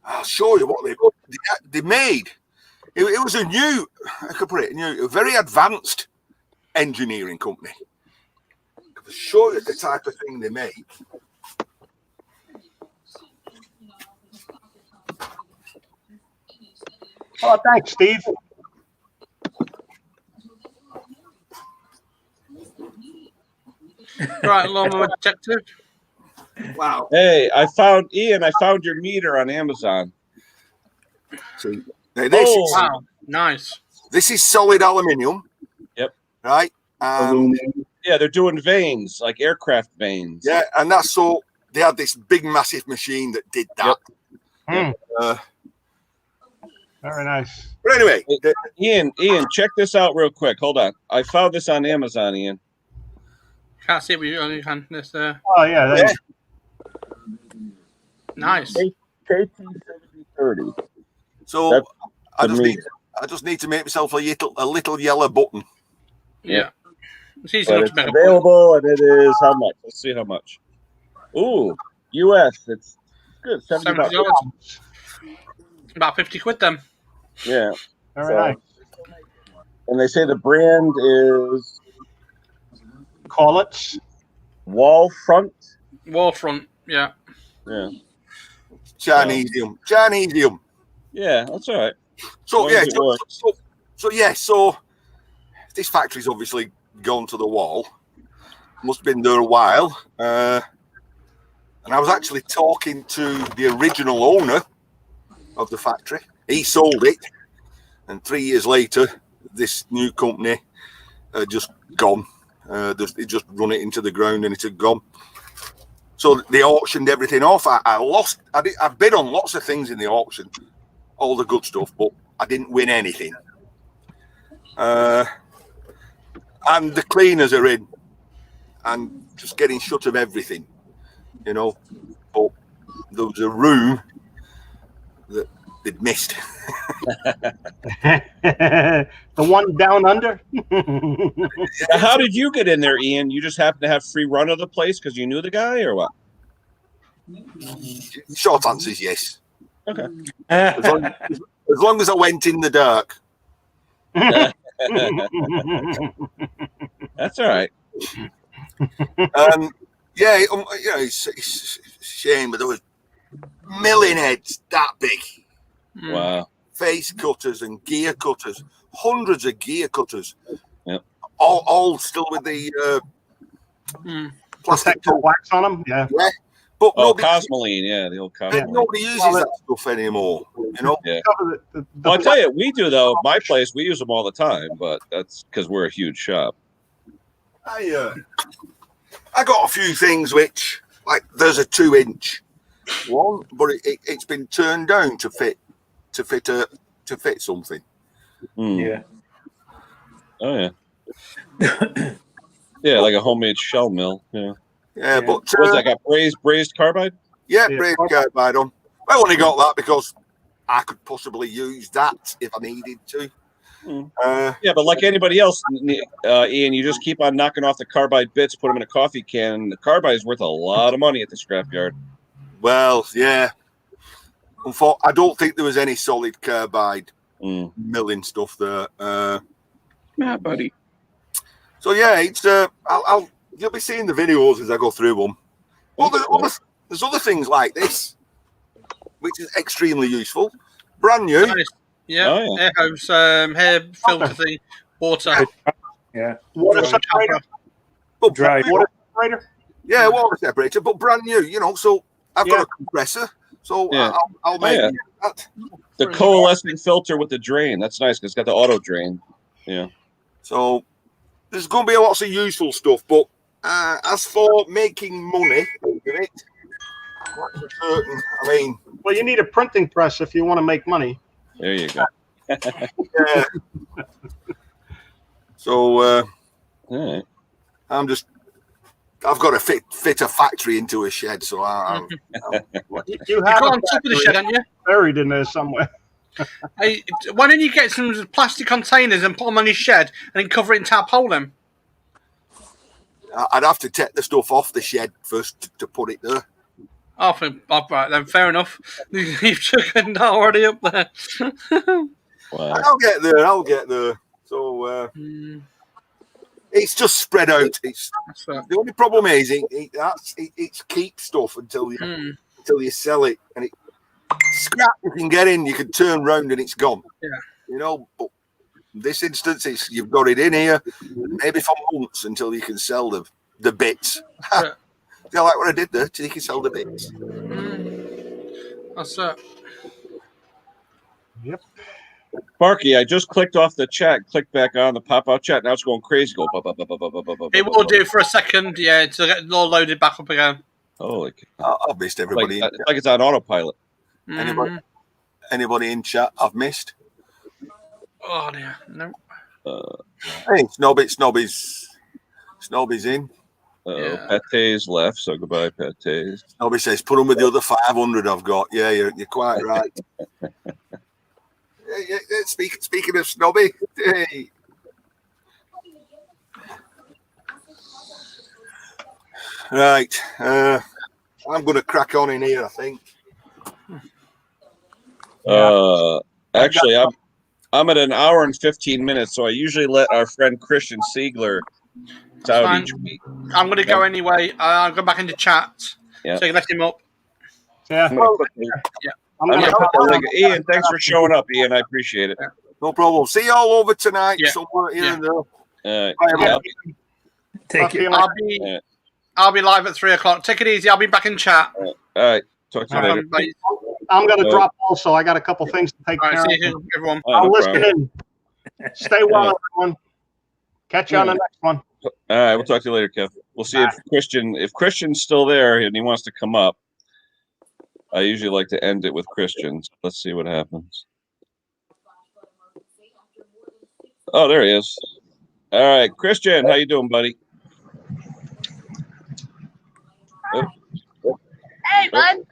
S10: I'll show you what they made. It was a very advanced engineering company. I'll show you the type of thing they make.
S8: Oh, thanks, Steve.
S2: Right, Lawnmower Detective.
S10: Wow.
S1: Hey, I found your meter on Amazon.
S10: See, now
S2: wow, nice.
S10: This is solid aluminium.
S1: Yep.
S10: Right.
S1: Yeah, they're doing vanes, like aircraft vanes.
S10: Yeah, and that's so they had this big, massive machine that did that.
S1: Yep.
S8: Very nice.
S10: But anyway,
S1: Ian, check this out real quick. Hold on. I found this on Amazon, Ian.
S2: Can't see it with you on your hand. This there.
S8: Oh yeah.
S2: Nice.
S1: KT7030.
S10: So I just need to make myself a little yellow button.
S2: Yeah. It's easy
S1: But
S2: enough
S1: it's
S2: to make
S1: available, and it is how much? Let's see how much. Ooh, US. It's good. $70.
S2: $70. About 50 quid then.
S1: Yeah.
S8: Very nice.
S1: And they say the brand is
S8: Call it
S1: Wallfront.
S2: Warfront, yeah.
S1: Yeah.
S10: Chinesium.
S1: Yeah, that's all right.
S10: So
S1: As long as it
S10: so this factory's obviously gone to the wall. Must have been there a while. And I was actually talking to the original owner of the factory. He sold it, and 3 years later, this new company just gone. They just run it into the ground, and it had gone. So they auctioned everything off. I bid on lots of things in the auction, all the good stuff, but I didn't win anything. And the cleaners are in, and just getting shut of everything, you know. But there was a room that they'd missed.
S8: The one down under.
S1: How did you get in there, Ian? You just happened to have free run of the place because you knew the guy, or what?
S10: Short answer is yes.
S1: Okay.
S10: As long as I went in the dark.
S1: That's all right.
S10: Yeah, you know, it's a shame, but there was milling heads that big.
S1: Wow.
S10: Face cutters and gear cutters, hundreds of gear cutters.
S1: Yep.
S10: All still with the plastic
S8: Protective wax on them. Yeah.
S10: Yeah. But
S1: Cosmoline, yeah, the old Cosmoline.
S10: Nobody uses that stuff anymore, you know.
S1: Yeah. Well, I'll tell you, we do though. My place, we use them all the time, but that's because we're a huge shop.
S10: I got a few things which, like, there's a 2-inch one, but it's been turned down to fit something.
S7: Yeah.
S1: Oh yeah. Yeah, like a homemade shell mill. Yeah.
S10: Yeah, but
S1: what's that got? Braised carbide?
S10: Yeah, braised carbide on. I only got that because I could possibly use that if I needed to.
S1: Yeah, but like anybody else, Ian, you just keep on knocking off the carbide bits, put them in a coffee can. The carbide is worth a lot of money at the scrapyard.
S10: Well, yeah. I don't think there was any solid carbide milling stuff there.
S6: Yeah, buddy.
S10: So yeah, it's you'll be seeing the videos as I go through them. Well, there's other things like this, which is extremely useful. Brand new.
S2: Nice. Yeah, air hose, hair filter thing, water.
S7: Yeah.
S8: Water separator.
S10: Dry
S8: water separator.
S10: Yeah, water separator, but brand new. You know, so I've got a compressor, so I'll make that.
S1: The coalescing filter with the drain. That's nice because it's got the auto drain. Yeah.
S10: So there's going to be lots of useful stuff, but as for making money with it, that's for certain. I mean,
S8: well, you need a printing press if you want to make money.
S1: There you go.
S10: Yeah. So I'm just. I've got to fit a factory into a shed, so
S8: you have
S2: got on top of the shed, haven't you?
S8: Buried in there somewhere.
S2: Hey, why don't you get some plastic containers and put them on his shed and then cover it and tarpaulin them?
S10: I'd have to take the stuff off the shed first to put it there.
S2: Oh, right then, fair enough. You've chucking that already up there.
S1: Wow.
S10: I'll get there. So it's just spread out. It's the only problem is it's keep stuff until you sell it, and scrap you can get in, you can turn round and it's gone.
S2: Yeah.
S10: You know, but in this instance, you've got it in here, maybe for months until you can sell the bits. Yeah. I like what I did there, till you can sell the bits.
S2: That's it.
S8: Yep.
S1: Sparky, I just clicked off the chat, clicked back on the pop-out chat. Now it's going crazy.
S2: It will do for a second, yeah, to get it all loaded back up again.
S1: Holy
S10: I've missed everybody.
S1: Like it's on autopilot.
S10: Anybody in chat I've missed?
S2: Oh dear, no.
S10: Hey, Snobby's in.
S1: Pate's left, so goodbye, Pate's.
S10: Snobby says, put them with the other 500 I've got. Yeah, you're quite right. Speaking of snobby, hey. Right, I'm going to crack on in here, I think.
S1: Actually, I'm at an hour and 15 minutes, so I usually let our friend Christian Siegler out each week.
S2: I'm going to go anyway. I'll go back into chat.
S1: Yeah.
S2: So you left him up.
S8: Yeah.
S1: I'm gonna put the link. Ian, thanks for showing up, Ian. I appreciate it.
S10: No problem. See you all over tonight. Somewhere here and there.
S7: Take it.
S2: I'll be live at 3 o'clock. Take it easy. I'll be back in chat.
S1: All right. Talk to you later.
S8: I'm going to drop also. I got a couple things to take care of.
S2: See you, everyone.
S8: I'll listen in. Stay well, everyone. Catch you on the next one.
S1: All right. We'll talk to you later, Kev. We'll see if Christian's still there and he wants to come up. I usually like to end it with Christians. Let's see what happens. Oh, there he is. All right, Christian, how you doing, buddy?
S11: Hey, bud.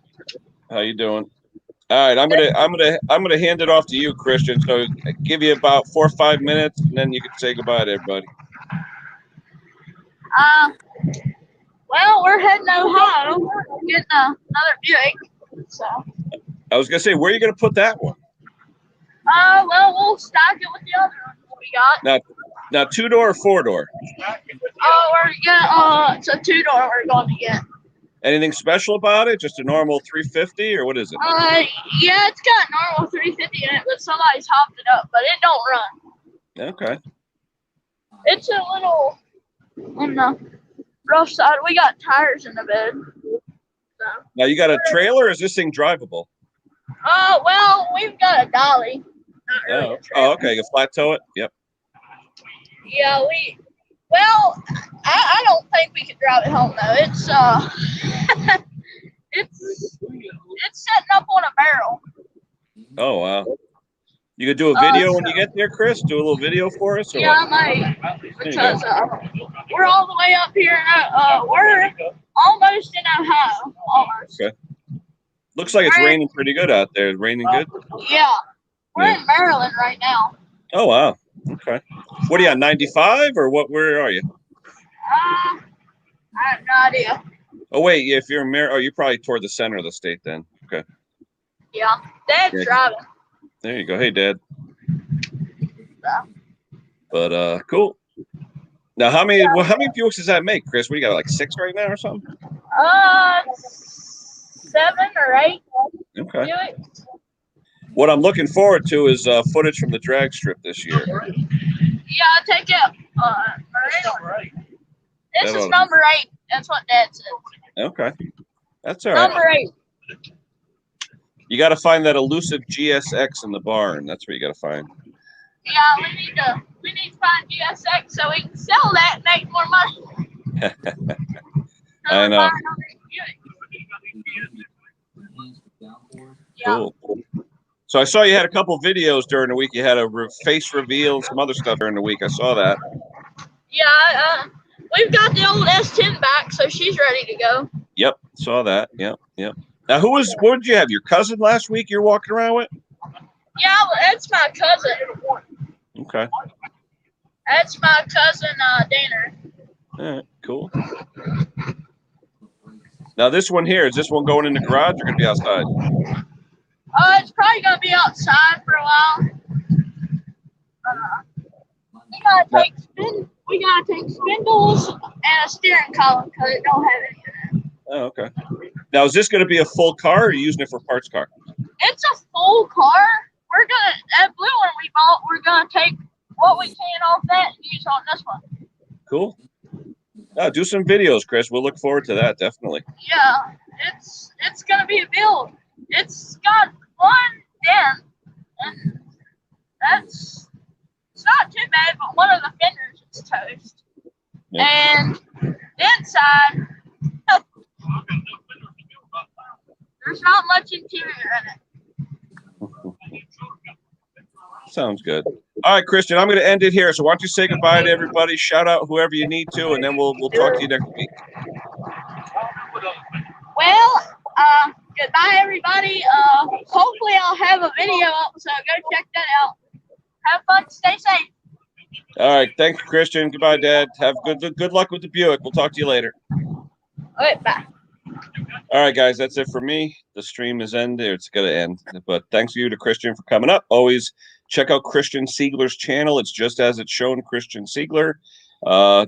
S1: How you doing? All right, I'm gonna hand it off to you, Christian. So I give you about 4 or 5 minutes, and then you can say goodbye to everybody.
S11: Well, we're heading to Ohio. We're getting another Buick. So.
S1: I was gonna say, where are you gonna put that one?
S11: Well, we'll stack it with the other one we got.
S1: Now 2-door or 4-door?
S11: We're gonna it's a 2-door we're going to get.
S1: Anything special about it? Just a normal 350, or what is it?
S11: Yeah, it's got normal 350 in it, but somebody's hopped it up, but it don't run.
S1: Okay.
S11: It's a little on the rough side. We got tires in the bed. So.
S1: Now you got a trailer, or is this thing drivable?
S11: Well, we've got a dolly. Not really
S1: okay. You flat tow it? Yep.
S11: Yeah, well, I don't think we could drive it home though. It's it's setting up on a barrel.
S1: Oh wow. You could do a video when you get there, Chris? Do a little video for us? Or
S11: yeah, I might. Because we're all the way up here and we're almost in Ohio. Almost.
S1: Okay. Looks like it's raining pretty good out there. It's raining good?
S11: Yeah. We're in Maryland right now.
S1: Oh wow. Okay. What are you on, 95 or what? Where are you?
S11: I have no idea.
S1: Oh wait, if you're in Maryland, you're probably toward the center of the state then. Okay.
S11: Yeah. Dad's driving.
S1: There you go. Hey, Dad.
S11: Yeah.
S1: But cool. Now, how many Buicks does that make, Chris? What do you got, like 6 right now or something?
S11: 7 or 8.
S1: Okay.
S11: Buicks.
S1: What I'm looking forward to is footage from the drag strip this year.
S11: Yeah, take it. This is number 8. That's what Dad said.
S1: Okay. That's all right.
S11: Number 8.
S1: You got to find that elusive GSX in the barn. That's what you got to find.
S11: Yeah, we need to find GSX so we can sell that and make more money.
S1: I know.
S11: Yeah.
S1: Cool. So I saw you had a couple videos during the week. You had a face reveal and some other stuff during the week. I saw that.
S11: Yeah, we've got the old S10 back, so she's ready to go.
S1: Yep, saw that. Yep. Now, what did you have? Your cousin last week you're walking around with?
S11: Yeah, that's my cousin.
S1: Okay.
S11: That's my cousin, Danner.
S1: All right, cool. Now, this one here, is this one going in the garage or going to be outside?
S11: It's probably going to be outside for a while. We gotta take spindles and a steering column because it don't have any of that.
S1: Oh, okay. Now, is this going to be a full car or are you using it for parts car?
S11: It's a full car. That blue one we bought, we're gonna take what we can off that and use on this one.
S1: Cool. Do some videos, Chris. We'll look forward to that, definitely.
S11: Yeah, it's gonna be a build. It's got one dent, and it's not too bad, but one of the fenders is toast. Yeah. And the inside, there's not much interior in it.
S1: Sounds good. All right, Christian, I'm going to end it here. So why don't you say goodbye to everybody, shout out whoever you need to, and then we'll talk to you next week.
S11: Well, goodbye, everybody. Hopefully I'll have a video up, so go check that out. Have fun. Stay safe.
S1: All right. Thanks, Christian. Goodbye, Dad. Have good luck with the Buick. We'll talk to you later.
S11: All right, bye.
S1: All right, guys. That's it for me. The stream is ended. It's going to end. But thanks you to Christian for coming up. Always check out Christian Siegler's channel. It's just as it's shown, Christian Siegler.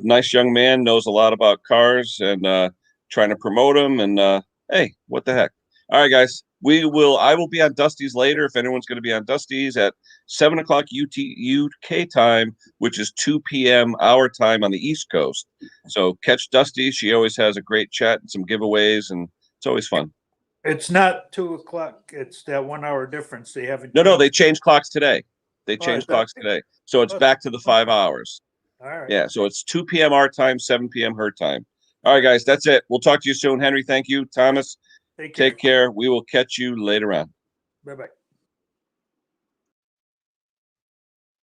S1: Nice young man, knows a lot about cars and trying to promote them. And hey, what the heck? All right, guys. I will be on Dusty's later. If anyone's going to be on Dusty's at 7 o'clock UK time, which is 2 p.m. our time on the East Coast. So catch Dusty. She always has a great chat and some giveaways, and it's always fun.
S7: It's not 2 o'clock. It's that 1 hour difference. They haven't.
S1: No, they changed clocks today. They changed clocks today. So it's back to the 5 hours.
S7: All right.
S1: Yeah, so it's 2 p.m. our time, 7 p.m. her time. All right, guys, that's it. We'll talk to you soon. Henry, thank you. Thomas, take care. We will catch you later on.
S7: Bye-bye.